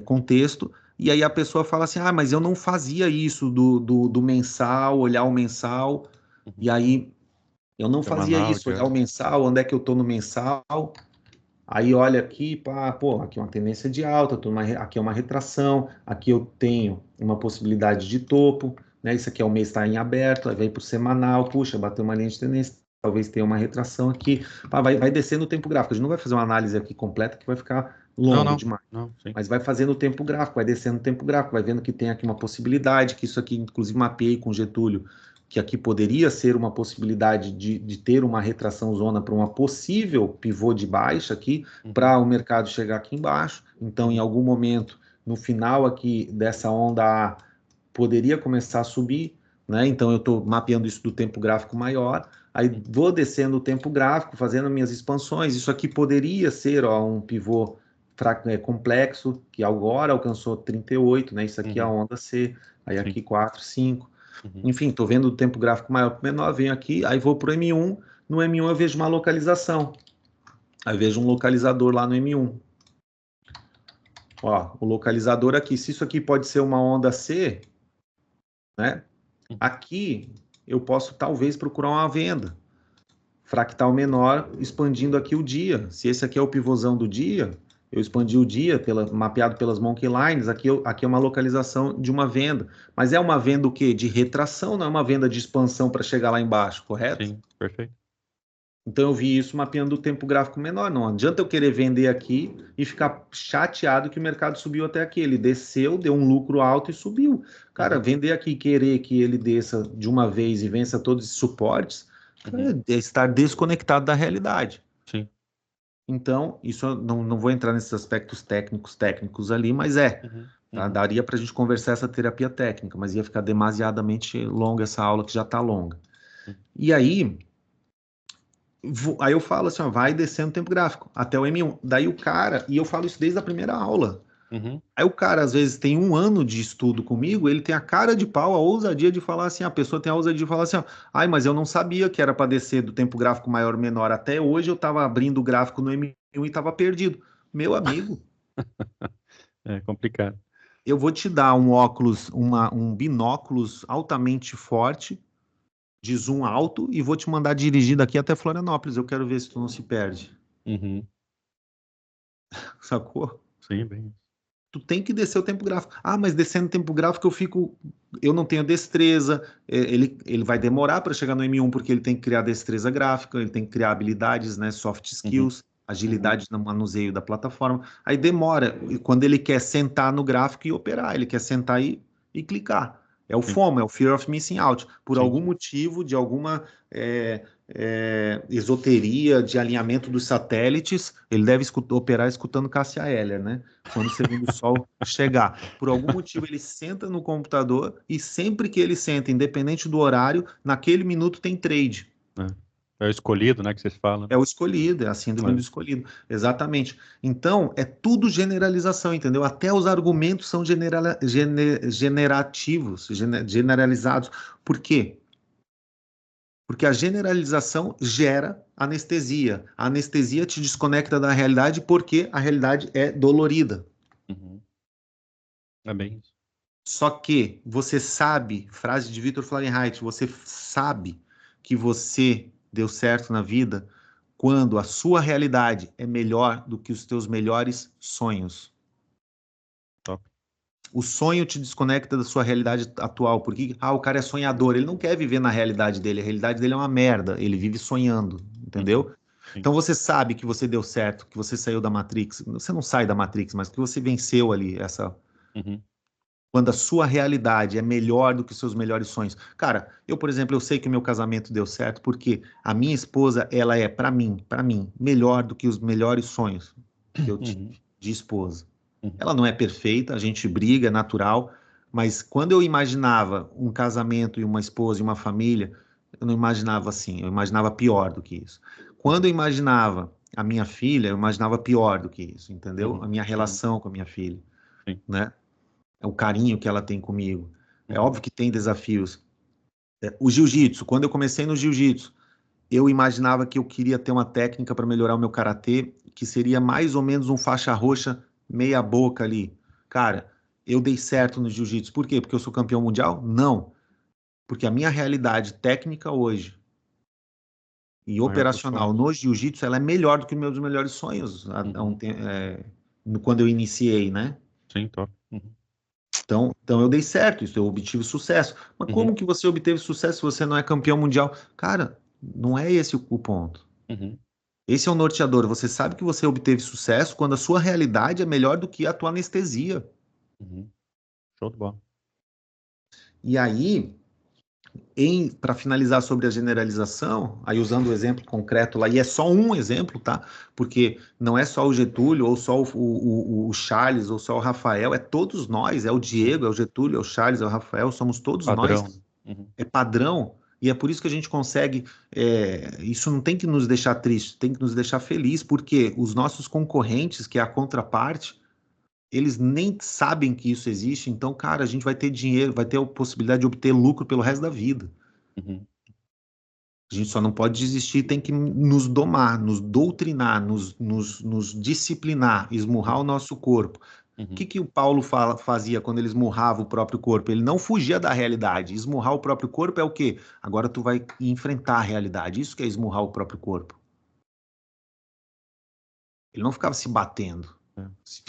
contexto, e aí a pessoa fala assim, ah, mas eu não fazia isso do mensal, olhar o mensal, e aí eu não fazia Semanal, isso, olhar o diário. mensal, onde é que eu estou no mensal, aí olha aqui, pá, pô, aqui é uma tendência de alta, aqui é uma retração, aqui eu tenho uma possibilidade de topo, né? Isso aqui é o mês está em aberto, aí vem para o semanal, puxa, bateu uma linha de tendência, talvez tenha uma retração aqui, pá, vai descendo o tempo gráfico. A gente não vai fazer uma análise aqui completa que vai ficar longo demais. Não, sim. Mas vai fazendo o tempo gráfico, vai descendo o tempo gráfico, vai vendo que tem aqui uma possibilidade, que isso aqui, inclusive, mapeei com Getúlio, que aqui poderia ser uma possibilidade de ter uma retração zona para uma possível pivô de baixa aqui, para o mercado chegar aqui embaixo. Então, em algum momento, no final aqui dessa onda A, poderia começar a subir, né? Então, eu estou mapeando isso do tempo gráfico maior, aí vou descendo o tempo gráfico, fazendo minhas expansões. Isso aqui poderia ser um pivô complexo, que agora alcançou 38, né? Isso aqui é a onda C, aí aqui 4, 5. Enfim, estou vendo o tempo gráfico maior para menor, venho aqui, aí vou para o M1. No M1 eu vejo uma localização. Aí vejo um localizador lá no M1. Ó, o localizador aqui. Se isso aqui pode ser uma onda C, né? Aqui eu posso talvez procurar uma venda. Fractal menor, expandindo aqui o dia. Se esse aqui é o pivôzão do dia, eu expandi o dia mapeado pelas Monkey Lines, aqui é uma localização de uma venda. Mas é uma venda o quê? De retração, não é uma venda de expansão para chegar lá embaixo, correto? Sim, perfeito. Então eu vi isso mapeando o tempo gráfico menor. Não adianta eu querer vender aqui e ficar chateado que o mercado subiu até aqui. Ele desceu, deu um lucro alto e subiu. Cara, vender aqui e querer que ele desça de uma vez e vença todos esses suportes é estar desconectado da realidade. Sim. Então, isso eu não vou entrar nesses aspectos técnicos ali, mas tá? Daria para a gente conversar essa terapia técnica, mas ia ficar demasiadamente longa essa aula que já está longa. E aí eu falo assim, ó, vai descendo o tempo gráfico até o M1. Daí o cara, e eu falo isso desde a primeira aula. Aí o cara, às vezes, tem 1 ano de estudo comigo, ele tem a cara de pau, a ousadia de falar assim, a pessoa tem a ousadia de falar assim, ó, ai, mas eu não sabia que era para descer do tempo gráfico maior ou menor. Até hoje eu estava abrindo o gráfico no M1 e estava perdido. Meu amigo, É complicado. eu vou te dar um óculos, um binóculos altamente forte, de zoom alto, e vou te mandar dirigir daqui até Florianópolis. Eu quero ver se tu não se perde. Sacou? Sim, bem. Tu tem que descer o tempo gráfico. Ah, mas descendo o tempo gráfico eu não tenho destreza. Ele vai demorar para chegar no M1 porque ele tem que criar destreza gráfica, ele tem que criar habilidades, né, soft skills, agilidade no manuseio da plataforma. Aí demora. E quando ele quer sentar no gráfico e operar, ele quer sentar e clicar. É o FOMO, é o Fear of Missing Out. Por algum motivo, de alguma esoteria de alinhamento dos satélites, ele deve operar escutando Cássia Eller, né? Quando o segundo sol chegar. Por algum motivo, ele senta no computador e sempre que ele senta, independente do horário, naquele minuto tem trade. É o escolhido, né, que vocês falam. É o escolhido, é a síndrome do escolhido. Exatamente. Então, é tudo generalização, entendeu? Até os argumentos são generativos, generalizados. Por quê? Porque a generalização gera anestesia. A anestesia te desconecta da realidade porque a realidade é dolorida. É bem isso. Só que você sabe, frase de Victor Fahrenheit, você sabe que você deu certo na vida quando a sua realidade é melhor do que os teus melhores sonhos. Top. O sonho te desconecta da sua realidade atual, porque o cara é sonhador, ele não quer viver na realidade dele, a realidade dele é uma merda, ele vive sonhando, entendeu? Então você sabe que você deu certo, que você saiu da Matrix, você não sai da Matrix, mas que você venceu ali essa... Quando a sua realidade é melhor do que os seus melhores sonhos. Cara, eu, por exemplo, eu sei que o meu casamento deu certo porque a minha esposa, ela é, para mim, melhor do que os melhores sonhos que eu tive de esposa. Ela não é perfeita, a gente briga, é natural, mas quando eu imaginava um casamento e uma esposa e uma família, eu não imaginava assim, eu imaginava pior do que isso. Quando eu imaginava a minha filha, eu imaginava pior do que isso, entendeu? A minha relação com a minha filha, né? é o carinho que ela tem comigo. É Uhum. óbvio que tem desafios. O jiu-jitsu, quando eu comecei no jiu-jitsu, eu imaginava que eu queria ter uma técnica para melhorar o meu karatê, que seria mais ou menos um faixa roxa meia boca ali. Cara, eu dei certo no jiu-jitsu. Por quê? Porque eu sou campeão mundial? Não. Porque a minha realidade técnica hoje e Maior que os operacional sonhos. no jiu-jitsu, ela é melhor do que os meus melhores sonhos Uhum. quando eu iniciei, né? Sim, top. Uhum. Então eu dei certo, isso eu obtive sucesso. Mas Uhum. como que você obteve sucesso se você não é campeão mundial? Cara, não é esse o ponto. Uhum. Esse é o norteador. Você sabe que você obteve sucesso quando a sua realidade é melhor do que a tua anestesia. Uhum. Show de bola. E aí, para finalizar sobre a generalização, aí usando o exemplo concreto lá, e é só um exemplo, tá? Porque não é só o Getúlio, ou só o Charles, ou só o Rafael, é todos nós, é o Uhum. Diego, é o Getúlio, é o Charles, é o Rafael, somos todos nós, Padrão, né? Uhum. é padrão, e é por isso que a gente consegue. Isso não tem que nos deixar triste, tem que nos deixar feliz, porque os nossos concorrentes, que é a contraparte, eles nem sabem que isso existe, então, cara, a gente vai ter dinheiro, vai ter a possibilidade de obter lucro pelo resto da vida. Uhum. A gente só não pode desistir, tem que nos domar, nos doutrinar, nos disciplinar, esmurrar o nosso corpo. O que Uhum. que o Paulo fazia quando ele esmurrava o próprio corpo? Ele não fugia da realidade. Esmurrar o próprio corpo é o quê? Agora tu vai enfrentar a realidade. Isso que é esmurrar o próprio corpo. Ele não ficava se batendo, É. se,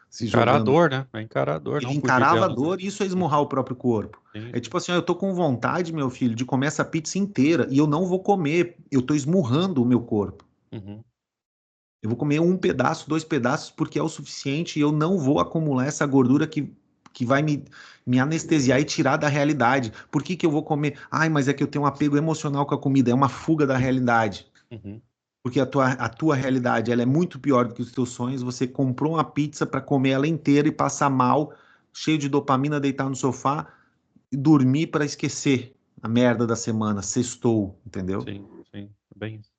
se jogando. Encarador, né? É encarador, Ele não fugir encarava a dela, né? dor e isso é esmurrar Uhum. o próprio corpo. Sim, É sim. tipo assim, ó, eu tô com vontade, meu filho, de comer essa pizza inteira e eu não vou comer. Eu tô esmurrando o meu corpo. Uhum. Eu vou comer um pedaço, dois pedaços, porque é o suficiente e eu não vou acumular essa gordura que vai me anestesiar e tirar da realidade. Por que que eu vou comer? Ai, mas é que eu tenho um apego emocional com a comida, é uma fuga da realidade. Uhum. Porque a tua realidade ela é muito pior do que os teus sonhos. Você comprou uma pizza para comer ela inteira e passar mal, cheio de dopamina, deitar no sofá e dormir para esquecer a merda da semana. Sextou, entendeu? Sim, sim. Bem isso.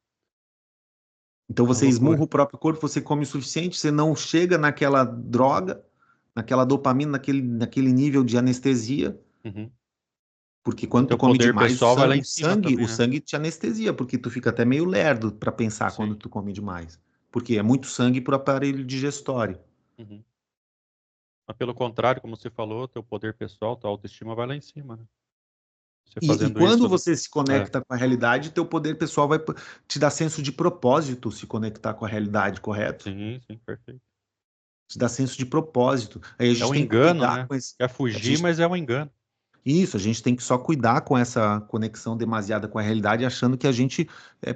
Então É uma você loucura. esmurra o próprio corpo, você come o suficiente, você não chega naquela droga, naquela dopamina, naquele nível de anestesia, Uhum. porque O quando tu teu come poder demais, pessoal vai lá em o cima sangue, também, o né? sangue te anestesia, porque tu fica até meio lerdo para pensar quando Sim. tu come demais. Porque é muito sangue para o aparelho digestório. Uhum. Mas pelo contrário, como você falou, teu poder pessoal, tua autoestima vai lá em cima, né? Você E fazendo isso. quando você se É. conecta com a realidade, teu poder pessoal vai te dar senso de propósito se conectar com a realidade, correto? Sim, sim, perfeito. Te dá senso de propósito. Aí a É gente um tem que engano, cuidar né? com esse. Quer A fugir, gente mas é um engano. Isso, a gente tem que só cuidar com essa conexão demasiada com a realidade, achando que a gente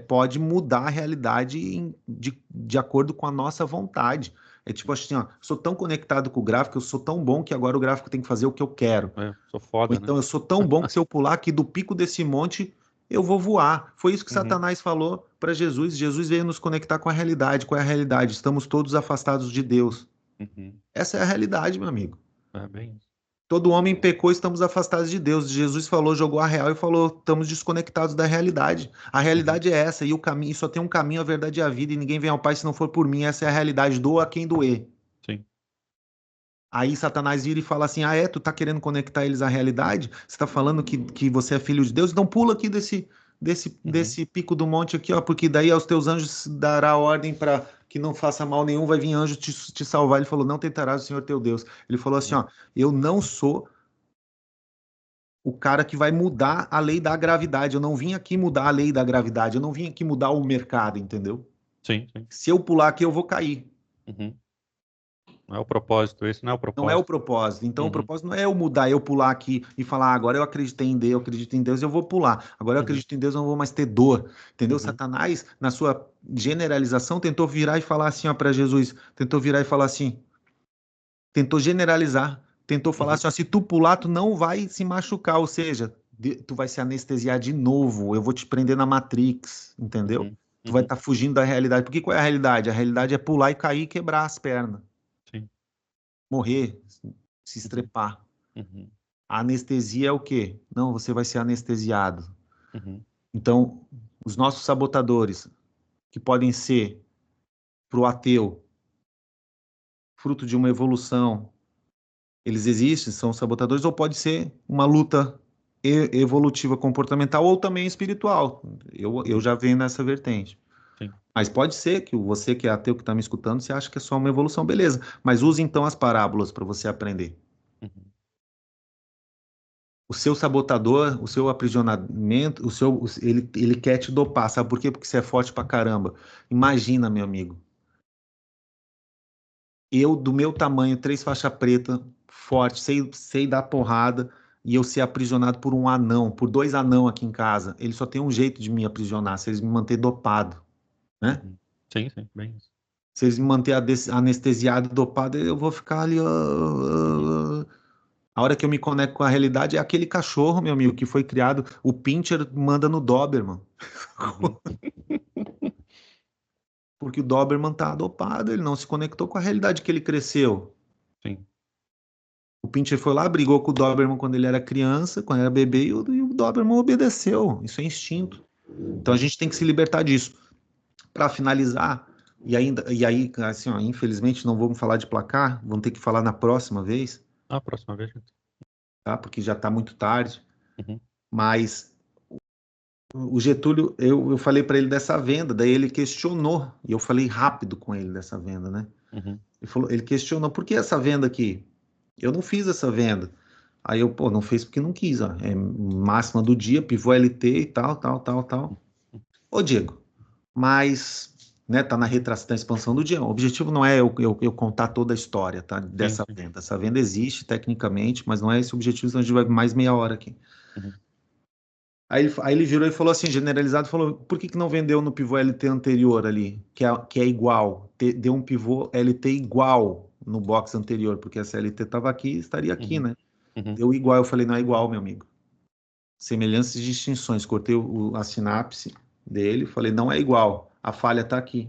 pode mudar a realidade de acordo com a nossa vontade. É tipo assim, ó, sou tão conectado com o gráfico, eu sou tão bom que agora o gráfico tem que fazer o que eu quero. É, sou Ou foda, né? então eu sou tão bom que se eu pular aqui do pico desse monte, eu vou voar. Foi isso que Uhum, Satanás falou para Jesus. Jesus veio nos conectar com a realidade. Qual é a realidade? Estamos todos afastados de Deus. uhum. Essa é a realidade, meu amigo. É bem isso. Todo homem pecou, estamos afastados de Deus. Jesus falou, jogou a real e falou, estamos desconectados da realidade. A Uhum, realidade é essa, e o caminho, só tem um caminho, a verdade e a vida, e ninguém vem ao Pai se não for por mim. Essa é a realidade, doa quem doer. sim. Aí Satanás vira e fala assim: ah, tu tá querendo conectar eles à realidade? Você tá falando que você é filho de Deus? Então pula aqui desse, Uhum, desse pico do monte aqui, ó, porque daí aos teus anjos dará ordem para que não faça mal nenhum, vai vir anjo te salvar. Ele falou: não tentarás o Senhor teu Deus. Ele falou assim: uhum. ó, eu não sou o cara que vai mudar a lei da gravidade. Eu não vim aqui mudar a lei da gravidade, eu não vim aqui mudar o mercado, entendeu? Sim, sim. Se eu pular aqui, eu vou cair. Uhum. Não é o propósito, esse não é o Não é o propósito. propósito. Então, o Uhum, propósito não é eu mudar, eu pular aqui e falar, ah, agora eu acreditei em Deus, eu acredito em Deus, eu vou pular. Agora eu uhum, acredito em Deus, eu não vou mais ter dor. Entendeu? uhum, Satanás, na sua generalização, tentou virar e falar assim, ó, para Jesus, tentou virar e falar assim, tentou generalizar, tentou falar uhum, assim, ó, se tu pular, tu não vai se machucar, ou seja, tu vai se anestesiar de novo, eu vou te prender na Matrix, entendeu? uhum, Tu vai uhum. estar fugindo da realidade. Porque qual é a realidade? A realidade é pular e cair e quebrar as pernas, Sim. morrer, se Uhum, estrepar. uhum, A anestesia é o quê? Não, você vai ser anestesiado. uhum, Então, os nossos sabotadores, que podem ser para o ateu, fruto de uma evolução, Eles existem, são sabotadores, ou pode ser uma luta evolutiva comportamental ou também espiritual. Eu Uhum. já venho nessa vertente. Sim. Mas pode ser que você que é ateu que está me escutando, você acha que é só uma evolução, beleza. Mas use então as parábolas para você aprender. Uhum. O seu sabotador, o seu aprisionamento, ele quer te dopar. Sabe por quê? Porque você é forte pra caramba. Imagina, meu amigo, eu do meu tamanho, 3 faixa preta, forte, sei dar porrada, e eu ser aprisionado por um anão, por 2 anão aqui em casa. Ele só tem um jeito de me aprisionar, se eles me manter dopado, né? Uhum. Sim, sim, bem isso. Se eles me manter anestesiado e dopado, eu vou ficar ali. Uhum. A hora que eu me conecto com a realidade é aquele cachorro, meu amigo, que foi criado. O Pinscher manda no Doberman. Uhum. Porque o Doberman tá dopado, ele não se conectou com a realidade que ele cresceu. Sim. O Pinscher foi lá, brigou com o Doberman quando ele era criança, quando era bebê, e o Doberman obedeceu. Isso é instinto. Então a Uhum. gente tem que se libertar disso. Para finalizar, e aí, assim, ó, infelizmente não vamos falar de placar, vamos ter que falar na próxima vez, Ah, próxima vez, gente. tá? Porque já está muito tarde. Uhum. Mas o Getúlio, eu falei para ele dessa venda, daí ele questionou, e eu falei rápido com ele dessa venda, né? Uhum. Ele questionou, por que essa venda aqui? Eu não fiz essa venda. Aí eu, pô, não fez porque não quis, ó. É máxima do dia, pivô LT e tal, tal, tal, tal. Ô, Diego, mas, né, tá na retração da expansão do dia. O objetivo não é eu contar toda a história, tá, Sim, dessa sim. venda. Essa venda existe tecnicamente, mas não é esse o objetivo, senão a gente vai mais meia hora aqui. Uhum. Aí ele virou e falou assim, generalizado, falou, por que que não vendeu no pivô LT anterior ali, que é igual, deu um pivô LT igual no box anterior, porque essa LT estava aqui, estaria aqui, Uhum. né? Uhum. Deu igual, eu falei, não é igual, meu amigo. Semelhanças e distinções, cortei a sinapse dele, falei, não é igual, a falha está aqui.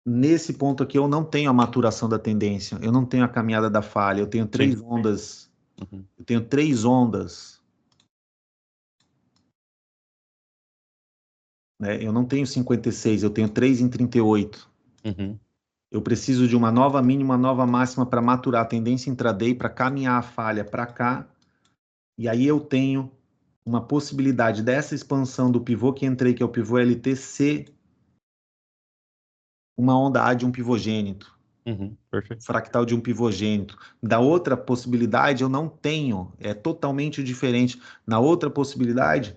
Nesse ponto aqui, eu não tenho a maturação da tendência, eu não tenho a caminhada da falha, eu tenho Sim. três ondas, Uhum. eu tenho 3 ondas, né? Eu não tenho 56, eu tenho 3 em 38. Uhum. Eu preciso de uma nova mínima, uma nova máxima para maturar a tendência intraday, para caminhar a falha para cá, e aí eu tenho uma possibilidade dessa expansão do pivô que entrei, que é o pivô LT, ser uma onda A de um pivogênito, Uhum. Perfeito. fractal de um pivogênito. Da outra possibilidade eu não tenho, é totalmente diferente. Na outra possibilidade,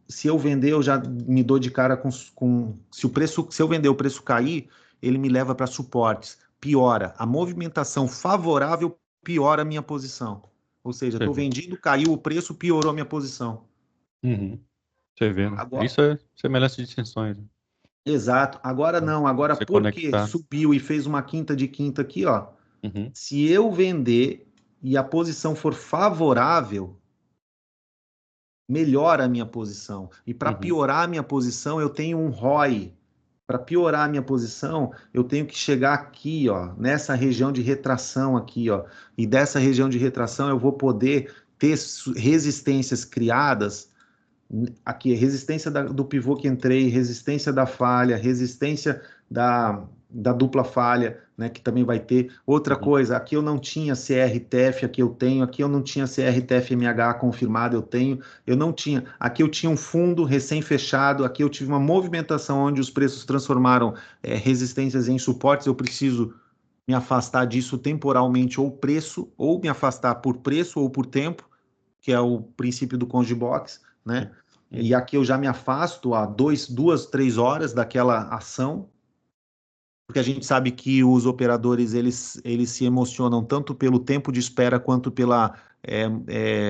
se eu vender, eu já me dou de cara se eu vender o preço cair, ele me leva para suportes. Piora. A movimentação favorável piora a minha posição. Ou seja, estou Perfeito. vendendo, caiu o preço, piorou a minha posição. Uhum. Você vê, né? Agora, Isso é semelhança de distinções, né? exato. Agora não. Agora, Você porque conectar. subiu e fez uma quinta de quinta aqui, ó. Uhum. Se eu vender e a posição for favorável, melhora a minha posição. E para Uhum. piorar a minha posição, eu tenho um ROI. Para piorar a minha posição, eu tenho que chegar aqui, ó, nessa região de retração aqui, ó. E dessa região de retração eu vou poder ter resistências criadas aqui, resistência do pivô que entrei, resistência da falha, resistência da dupla falha, né, que também vai ter. Outra Uhum. coisa, aqui eu não tinha CRTF, aqui eu tenho, aqui eu não tinha CRTF-MH confirmado, eu não tinha. Aqui eu tinha um fundo recém-fechado, aqui eu tive uma movimentação onde os preços transformaram resistências em suportes, eu preciso me afastar disso temporalmente, ou preço, ou me afastar por preço ou por tempo, que é o princípio do Conge Box, né? Sim. E Uhum. aqui eu já me afasto a 2, 3 horas daquela ação, porque a gente sabe que os operadores eles se emocionam tanto pelo tempo de espera quanto pela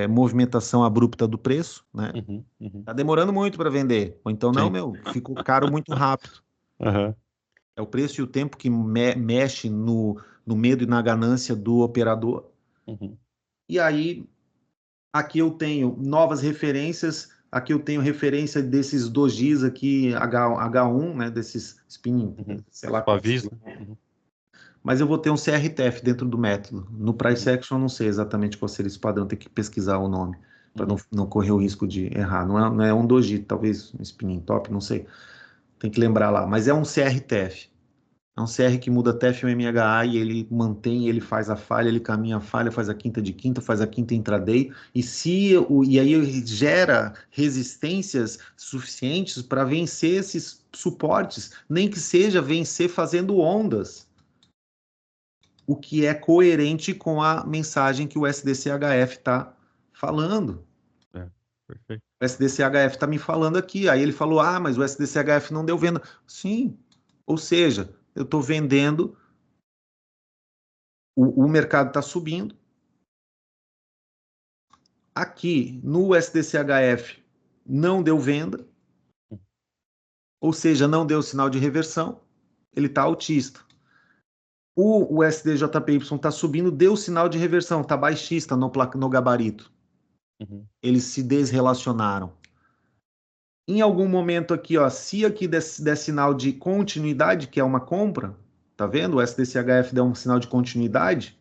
movimentação abrupta do preço, né? Uhum. Uhum. Tá demorando muito para vender, ou então não, Sim. meu, ficou caro muito rápido. Aham. É o preço e o tempo que mexe no medo e na ganância do operador. Uhum. E aí aqui eu tenho novas referências, aqui eu tenho referência desses dojis aqui, H1, né, desses spinning, Uhum. sei lá qual Suaviza. sigla. Uhum. Mas eu vou ter um CRTF dentro do método. No price Uhum. action eu não sei exatamente qual seria esse padrão, tem que pesquisar o nome, para não, Uhum. não correr o risco de errar. Não é um doji, talvez um spinning top, não sei. Tem que lembrar lá, mas é um CRTF. É um CR que muda TEF ou MHA e ele mantém, ele faz a falha, ele caminha a falha, faz a quinta de quinta, faz a quinta intraday, e aí gera resistências suficientes para vencer esses suportes, nem que seja vencer fazendo ondas, o que é coerente com a mensagem que o SDCHF está falando. Perfeito. O SDCHF está me falando aqui. Aí ele falou, mas o SDCHF não deu venda. Sim, ou seja, eu estou vendendo, o mercado está subindo. Aqui, no SDCHF, não deu venda, ou seja, não deu sinal de reversão, ele está altista. O SDJPY está subindo, deu sinal de reversão, está baixista no gabarito. Uhum. Eles se desrelacionaram. Em algum momento aqui, ó, se aqui der sinal de continuidade, que é uma compra, tá vendo? O SDCHF deu um sinal de continuidade,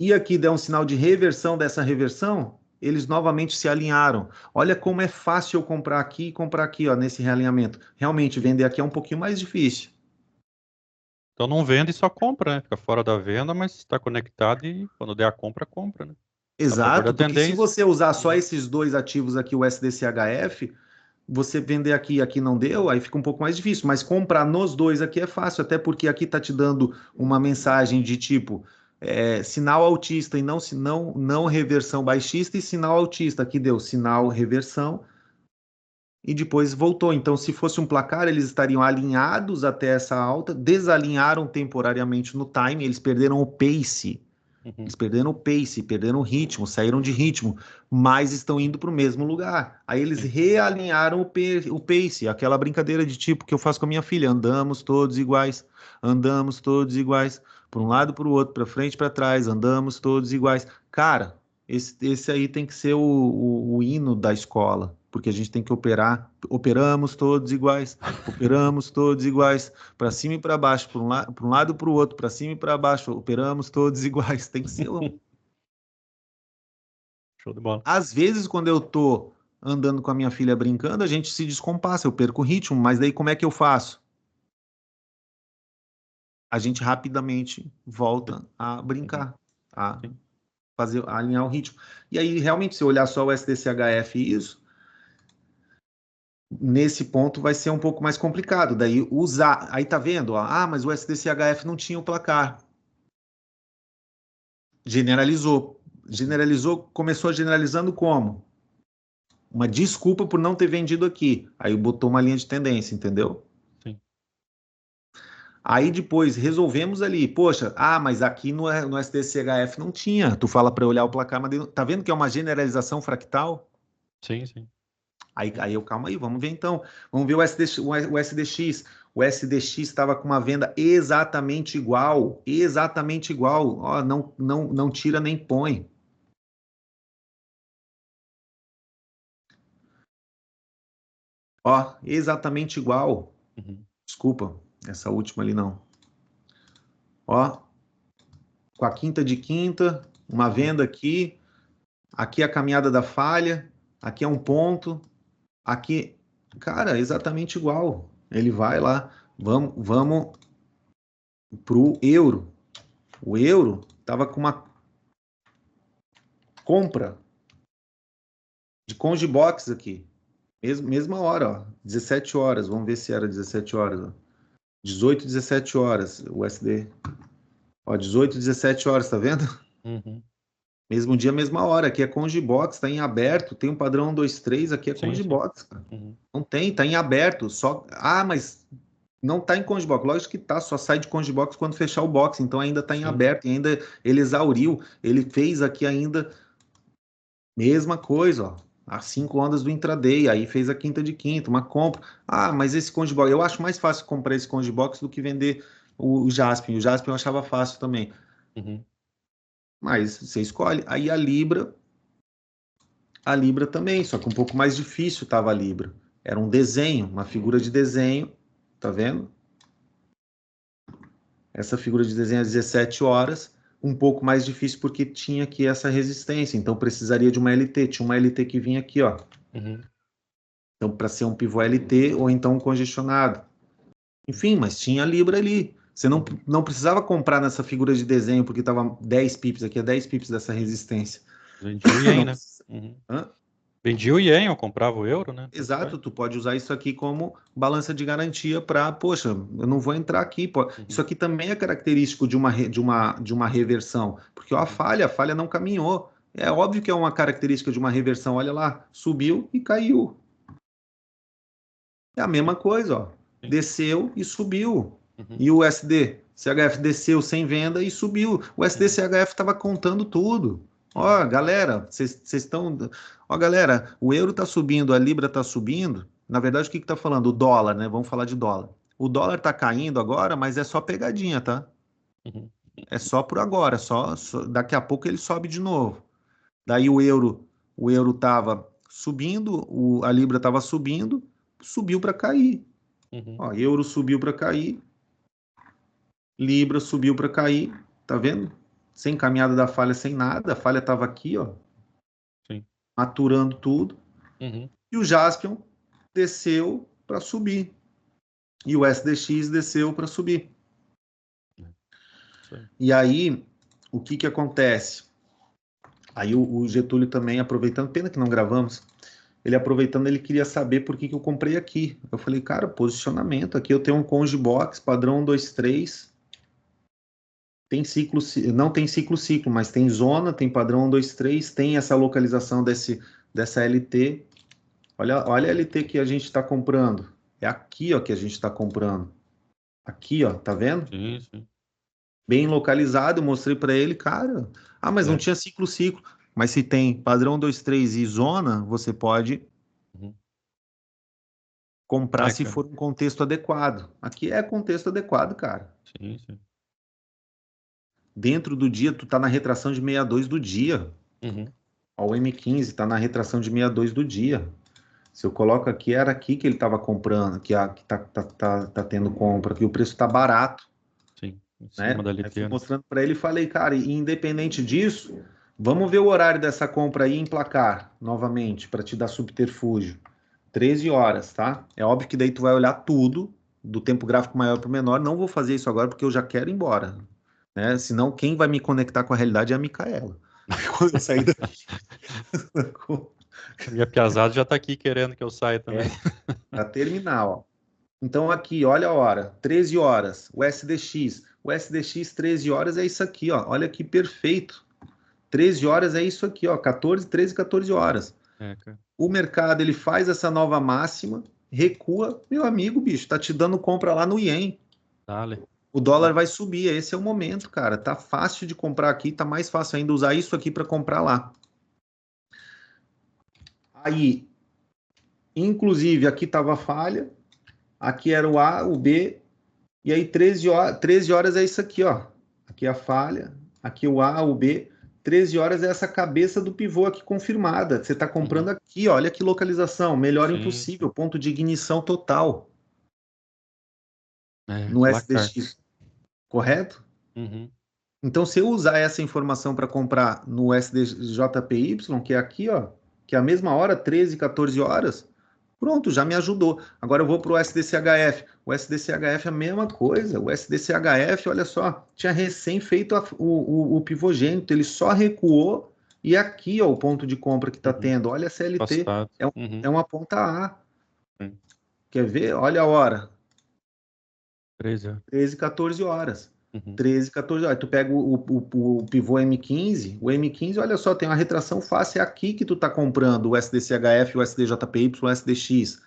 e aqui der um sinal de reversão dessa reversão, eles novamente se alinharam. Olha como é fácil eu comprar aqui e comprar aqui, ó, nesse realinhamento. Realmente, vender aqui é um pouquinho mais difícil. Então não vende e só compra, né? Fica fora da venda, mas está conectado e quando der a compra, compra, né? A favor da Exato, porque se tendência. você usar só esses dois ativos aqui, o SDCHF, você vender aqui e aqui não deu, aí fica um pouco mais difícil. Mas comprar nos dois aqui é fácil, até porque aqui está te dando uma mensagem de tipo sinal altista e não reversão baixista, e sinal altista. Aqui deu sinal reversão e depois voltou. Então, se fosse um placar, eles estariam alinhados até essa alta, desalinharam temporariamente no time, eles perderam o pace. Uhum. Eles perderam o pace, perderam o ritmo, saíram de ritmo, mas estão indo para o mesmo lugar. Aí eles realinharam o pace, aquela brincadeira de tipo que eu faço com a minha filha: andamos todos iguais, andamos todos iguais, para um lado, para o outro, para frente, para trás, andamos todos iguais. Cara, esse aí tem que ser o hino da escola, porque a gente tem que operamos todos iguais, operamos todos iguais, para cima e para baixo, para um lado e para o outro, para cima e para baixo, operamos todos iguais, tem que ser. Show de bola. Às vezes, quando eu tô andando com a minha filha brincando, a gente se descompassa, eu perco o ritmo, mas daí como é que eu faço? A gente rapidamente volta a brincar, a a alinhar o ritmo. E aí, realmente, se eu olhar só o SDCHF e isso, nesse ponto vai ser um pouco mais complicado. Daí usar, aí tá vendo? Mas o SDCHF não tinha o placar. Generalizou, começou generalizando como? Uma desculpa por não ter vendido aqui. Aí botou uma linha de tendência, entendeu? Sim. Aí depois resolvemos ali, poxa, mas aqui no SDCHF não tinha. Tu fala para olhar o placar, mas tá vendo que é uma generalização fractal? Sim, sim. Aí calma aí, vamos ver então. Vamos ver o SDX. O SDX estava com uma venda exatamente igual. Exatamente igual. Ó, não tira nem põe. Ó, exatamente igual. Uhum. Desculpa, essa última ali não. Ó, com a quinta de quinta, uma venda aqui. Aqui é a caminhada da falha. Aqui é um ponto. Aqui, cara, exatamente igual. Ele vai lá. Vamos pro euro. O euro estava com uma compra de Congibox aqui. Mesma hora, ó. 17 horas. Vamos ver se era 17 horas. Ó. 18, 17 horas. O USD. Ó, 18, 17 horas, tá vendo? Uhum. Mesmo dia, mesma hora. Aqui é Congibox, tá em aberto. Tem um padrão 1, 2, 3. Aqui é Sim, sim. Congibox, cara. Uhum. Não tem, tá em aberto. Só. Mas não tá em Congibox. Lógico que tá, só sai de Congibox quando fechar o box. Então ainda tá em Sim. aberto. E ainda ele exauriu. Ele fez aqui ainda. Mesma coisa, ó. As 5 ondas do intraday, aí fez a quinta de quinta, uma compra. Mas esse Congibox, eu acho mais fácil comprar esse Congibox do que vender o Jaspin. O Jaspin eu achava fácil também. Uhum. Mas você escolhe. Aí a Libra também, só que um pouco mais difícil estava a Libra. Era um desenho, uma figura de desenho, tá vendo? Essa figura de desenho às 17 horas, um pouco mais difícil porque tinha aqui essa resistência, então precisaria de uma LT. Tinha uma LT que vinha aqui, ó. Uhum. Então, para ser um pivô LT ou então um congestionado. Enfim, mas tinha a Libra ali. Você não precisava comprar nessa figura de desenho porque estava 10 pips aqui, é 10 pips dessa resistência. Vendia o ien, Não né? precisa- Uhum. Hã? Vendia o ien, eu comprava o euro, né? Tanto Exato, faz. tu pode usar isso aqui como balança de garantia para, poxa, eu não vou entrar aqui. Pô. Isso Uhum. aqui também é característico de uma reversão, porque ó, a falha não caminhou. É óbvio que é uma característica de uma reversão. Olha lá, subiu e caiu. É a mesma coisa, ó. Sim. Desceu e subiu. Uhum. E o USD? CHF desceu sem venda e subiu. O USD Uhum. CHF estava contando tudo. Uhum. Ó, galera, vocês estão. Ó, galera, o euro está subindo, a libra está subindo. Na verdade, o que está falando? O dólar, né? Vamos falar de dólar. O dólar está caindo agora, mas é só pegadinha, tá? Uhum. É só por agora, daqui a pouco ele sobe de novo. Daí o euro estava subindo, a libra estava subindo, subiu para cair. Uhum. Ó, euro subiu para cair, libra subiu para cair, tá vendo? Sem caminhada da falha, sem nada, a falha estava aqui, ó, Sim. maturando tudo. Uhum. E o Jaspion desceu para subir. E o SDX desceu para subir. Isso aí. E aí, o que que acontece? Aí o Getúlio também aproveitando, pena que não gravamos, ele aproveitando, ele queria saber por que que eu comprei aqui. Eu falei, cara, posicionamento, aqui eu tenho um Conge Box, padrão 1, 2, 3, tem ciclo, não tem ciclo, mas tem zona, tem padrão 1, 2, 3, tem essa localização dessa LT. Olha a LT que a gente está comprando. É aqui, ó, que a gente está comprando. Aqui, ó, tá vendo? Sim, sim. Bem localizado, eu mostrei para ele, cara. Ah, mas não É. tinha ciclo. Mas se tem padrão 2, 3 e zona, você pode Uhum. comprar É, se cara. for um contexto adequado. Aqui é contexto adequado, cara. Sim, sim. Dentro do dia, tu tá na retração de 62 do dia. Uhum. Ó, o M15 tá na retração de 62 do dia. Se eu coloco aqui, era aqui que ele estava comprando, que tá tendo compra, que o preço tá barato, Sim. Em cima né? da Aí fui LT, né? mostrando para ele e falei, cara, e independente disso, vamos ver o horário dessa compra aí em placar, novamente, para te dar subterfúgio. 13 horas, tá? É óbvio que daí tu vai olhar tudo, do tempo gráfico maior para o menor. Não vou fazer isso agora porque eu já quero ir embora, né? Senão quem vai me conectar com a realidade é a Micaela. Quando eu sair daqui. A minha piazada já tá aqui querendo que eu saia também. Para terminar, ó. Então aqui, olha a hora, 13 horas, o SDX. O SDX 13 horas é isso aqui, ó. Olha que perfeito. 13 horas é isso aqui, ó, 14, 13, 14 horas. É, cara. O mercado ele faz essa nova máxima, recua, meu amigo, bicho, tá te dando compra lá no Ien. Dale. O dólar vai subir, esse é o momento, cara. Tá fácil de comprar aqui, tá mais fácil ainda usar isso aqui para comprar lá. Aí, inclusive, aqui tava a falha, aqui era o A, o B, e aí 13 horas é isso aqui, ó. Aqui a falha, aqui o A, o B. 13 horas é essa cabeça do pivô aqui confirmada. Você está comprando Uhum. aqui, ó, olha que localização, melhor Sim, impossível, sim. ponto de ignição total É, no placar. SDX, correto? Uhum. Então, se eu usar essa informação para comprar no SDJPY, que é aqui, ó, que é a mesma hora, 13, 14 horas, pronto, já me ajudou. Agora eu vou para o SDCHF. O SDCHF é a mesma coisa. O SDCHF, olha só, tinha recém feito o pivogênito, ele só recuou e aqui, ó, o ponto de compra que está Uhum. tendo. Olha a CLT, Afastado. é, Uhum. é uma ponta A. Sim. Quer ver? Olha a hora. 13 horas. 13, 14 horas. Uhum. 13, 14 horas. Tu pega o pivô M15, o M15, olha só, tem uma retração fácil, é aqui que tu tá comprando o SDCHF, o SDJPY, o SDX.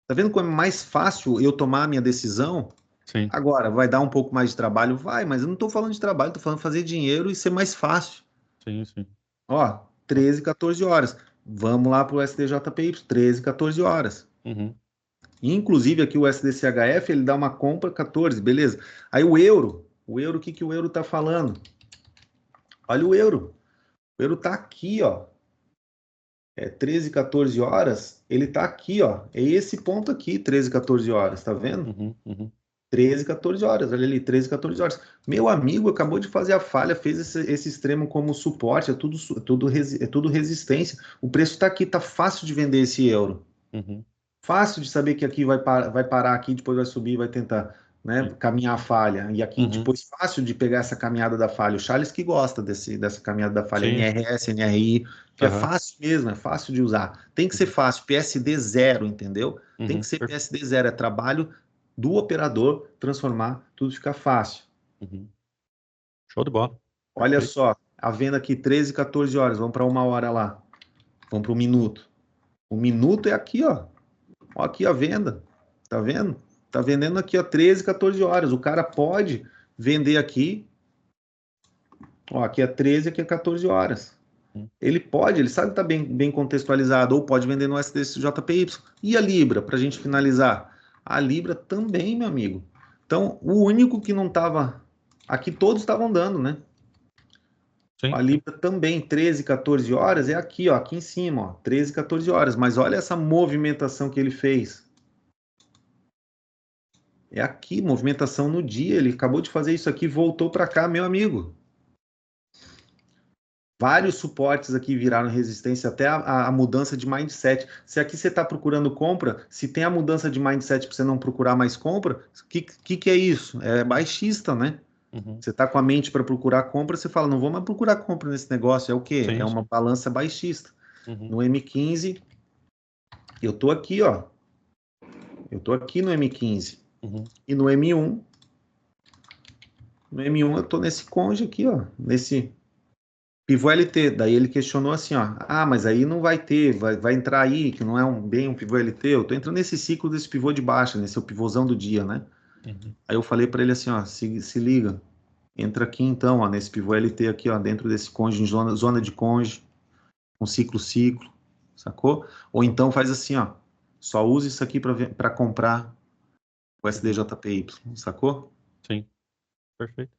Tá vendo como é mais fácil eu tomar a minha decisão? Sim, Agora, vai dar um pouco mais de trabalho? Vai, mas eu não tô falando de trabalho, tô falando de fazer dinheiro e ser mais fácil. sim, sim. Ó, 13, 14 horas. Vamos lá pro SDJPY, 13, 14 horas. Uhum. Inclusive aqui o SDCHF, ele dá uma compra 14, beleza. Aí o euro, o que que o euro tá falando? Olha o euro. O euro tá aqui, ó. É 13, 14 horas, ele tá aqui, ó. É esse ponto aqui, 13, 14 horas, tá vendo? Uhum. Uhum. 13, 14 horas, olha ali, 13, 14 horas. Meu amigo acabou de fazer a falha, fez esse extremo como suporte, é tudo resistência. O preço tá aqui, tá fácil de vender esse euro. Uhum. Fácil de saber que aqui vai parar aqui, depois vai subir, vai tentar. né? Caminhar a falha. E aqui depois fácil de pegar essa caminhada da falha. O Charles que gosta dessa caminhada da falha, Sim. NRS, NRI, que é fácil mesmo, é fácil de usar. Tem que ser fácil, PSD 0, entendeu? Tem que ser PSD 0, é trabalho do operador transformar tudo ficar fácil. Show de bola. Olha Perfeito. só, a venda aqui 13, 14 horas, vamos para 1 hora lá. Vamos para 1 minuto. 1 minuto é aqui, ó. Ó, aqui a venda. Tá vendo? Tá vendendo aqui, ó, 13, 14 horas. O cara pode vender aqui. Ó, aqui é 13, aqui é 14 horas. Ele pode, ele sabe que tá bem contextualizado, ou pode vender no SDJPY. E a Libra, para a gente finalizar? A Libra também, meu amigo. Então, o único que não tava... Aqui todos estavam dando, né? Sim. A Libra também, 13, 14 horas, é aqui, ó, aqui em cima, ó, 13, 14 horas. Mas olha essa movimentação que ele fez. É aqui, movimentação no dia. Ele acabou de fazer isso aqui, voltou para cá, meu amigo. Vários suportes aqui viraram resistência, até a mudança de mindset. Se aqui você está procurando compra, se tem a mudança de mindset para você não procurar mais compra, o que é isso? É baixista, né? Você está com a mente para procurar compra, você fala, não vou mais procurar compra nesse negócio. É o quê? Sim, é uma balança baixista. No M15, eu estou aqui, ó. Eu estou aqui no M15. E no M1, eu estou nesse conge aqui, ó. Nesse pivô LT. Daí ele questionou assim, ó. Ah, mas aí não vai ter, vai entrar aí, que não é bem um pivô LT. Eu estou entrando nesse ciclo desse pivô de baixa, nesse pivôzão do dia, né? Aí eu falei para ele assim, ó, se liga. Entra aqui então, ó, nesse pivô LT aqui, ó, dentro desse conge, zona de conge, um ciclo, sacou? Ou então faz assim, ó, só usa isso aqui para comprar o SDJPY, sacou? Sim, perfeito.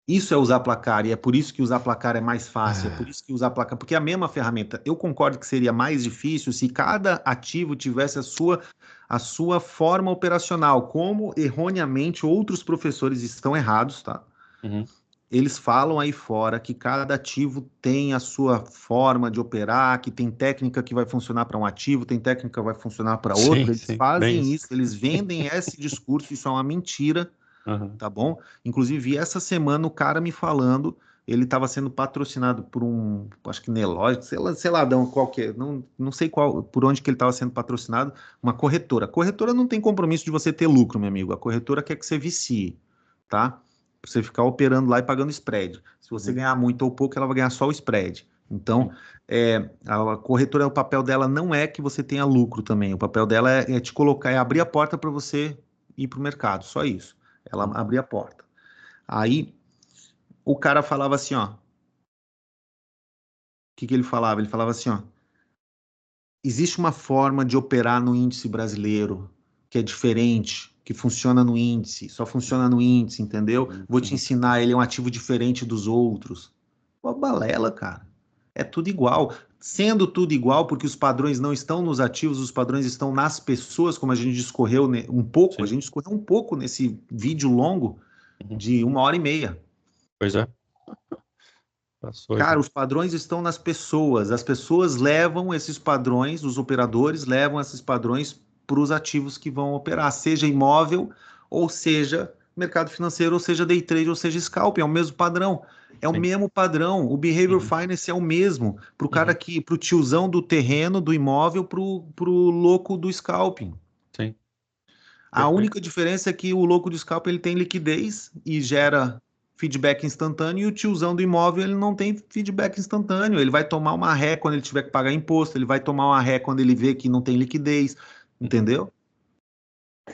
Isso é usar placar, e é por isso que usar placar é mais fácil, é por isso que usar placar, porque é a mesma ferramenta. Eu concordo que seria mais difícil se cada ativo tivesse a sua forma operacional, como erroneamente outros professores estão errados, tá? Eles falam aí fora que cada ativo tem a sua forma de operar, que tem técnica que vai funcionar para um ativo, tem técnica que vai funcionar para outro. Eles fazem isso, eles vendem esse discurso, isso é uma mentira, tá bom? Inclusive, essa semana o cara me falando, ele estava sendo patrocinado por acho que Nelógico, sei lá, qualquer, não sei por onde que ele estava sendo patrocinado, uma corretora. A corretora não tem compromisso de você ter lucro, meu amigo. A corretora quer que você vicie, tá? Pra você ficar operando lá e pagando spread. Se você ganhar muito ou pouco, ela vai ganhar só o spread. Então, a corretora, o papel dela não é que você tenha lucro também. O papel dela é te colocar, é abrir a porta para você ir para o mercado, só isso. Ela abria a porta. Aí, o cara falava assim, ó. O que ele falava? Ele falava assim, ó. Existe uma forma de operar no índice brasileiro que é diferente, que funciona no índice, só funciona no índice, entendeu? Vou te ensinar, ele é um ativo diferente dos outros. Pô, balela, cara. É tudo igual. Sendo tudo igual, porque os padrões não estão nos ativos, os padrões estão nas pessoas, como a gente discorreu um pouco, a gente discorreu um pouco nesse vídeo longo de 1 hora e meia. Pois é. Cara, os padrões estão nas pessoas. As pessoas levam esses padrões, os operadores levam esses padrões para os ativos que vão operar, seja imóvel, ou seja mercado financeiro, ou seja day trade, ou seja scalp, é o mesmo padrão. É o mesmo padrão. O behavior finance é o mesmo para o cara aqui, para o tiozão do terreno, do imóvel, para o louco do scalping. Sim. A única diferença é que o louco do scalping ele tem liquidez e gera feedback instantâneo, e o tiozão do imóvel ele não tem feedback instantâneo. Ele vai tomar uma ré quando ele tiver que pagar imposto, ele vai tomar uma ré quando ele vê que não tem liquidez, entendeu?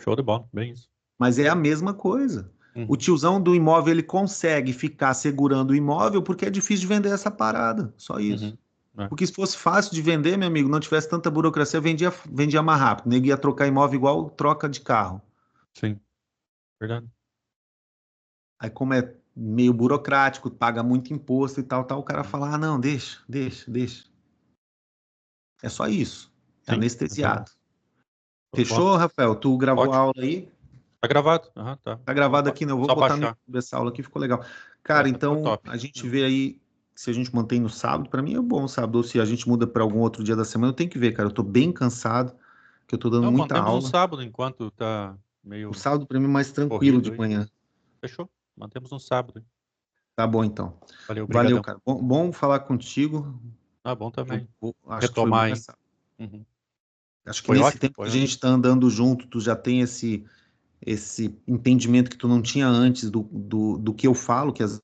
Show de bola, bem isso. Mas é a mesma coisa. O tiozão do imóvel ele consegue ficar segurando o imóvel porque é difícil de vender essa parada, só isso. Porque se fosse fácil de vender, meu amigo, não tivesse tanta burocracia, vendia mais rápido. O nego ia trocar imóvel igual troca de carro. Sim, verdade. Aí como é meio burocrático, paga muito imposto e tal, o cara fala, ah, não, deixa. É só isso. É Sim, anestesiado. Tá Fechou, bom. Rafael? Tu gravou a Ótimo. aula aí? Tá gravado. Tá. Tá gravado aqui, não. Eu vou Só botar no baixar. YouTube essa aula aqui, ficou legal. Cara, Essa ficou então top. a gente vê aí se a gente mantém no sábado. Pra mim é bom sábado, ou se a gente muda pra algum outro dia da semana, eu tenho que ver, cara. Eu tô bem cansado, que eu tô dando Não, muita mantemos no aula. sábado enquanto tá meio O sábado para mim é mais tranquilo corrido de aí. manhã. Fechou? Mantemos um sábado. Tá bom, então. Valeu, Valeu, brigadão. cara. Bom falar contigo. Ah, bom também. Acho que foi Retomar, bom hein? essa. Uhum. Acho que Foi nesse ótimo, tempo que foi a ótimo. gente está andando junto, tu já tem esse entendimento que tu não tinha antes do que eu falo, que às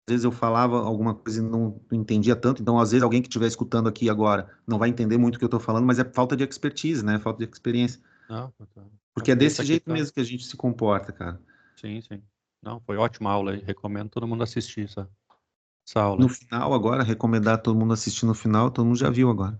vezes eu falava alguma coisa e não entendia tanto. Então, às vezes, alguém que estiver escutando aqui agora não vai entender muito o que eu estou falando, mas é falta de expertise, né? Falta de experiência. Não, a Porque é cabeça desse aqui jeito tá. mesmo que a gente se comporta, cara. Sim, sim. Não, foi ótima aula aí. Recomendo todo mundo assistir essa aula No aí. final, agora, recomendar todo mundo assistir no final, todo mundo já viu agora.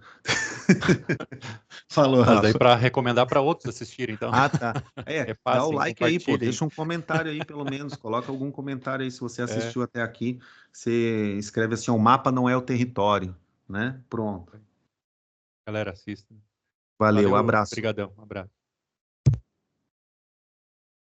Falou, Mas daí Rafa. para recomendar para outros assistirem, então. Ah, tá. Dá o Repassem, like aí, pô. compartilhem. Deixa um comentário aí, pelo menos. Coloca algum comentário aí se você É, assistiu até aqui. Você escreve assim: o mapa não é o território, né? Pronto. galera, assista. Valeu, Valeu, abraço. brigadão, abraço.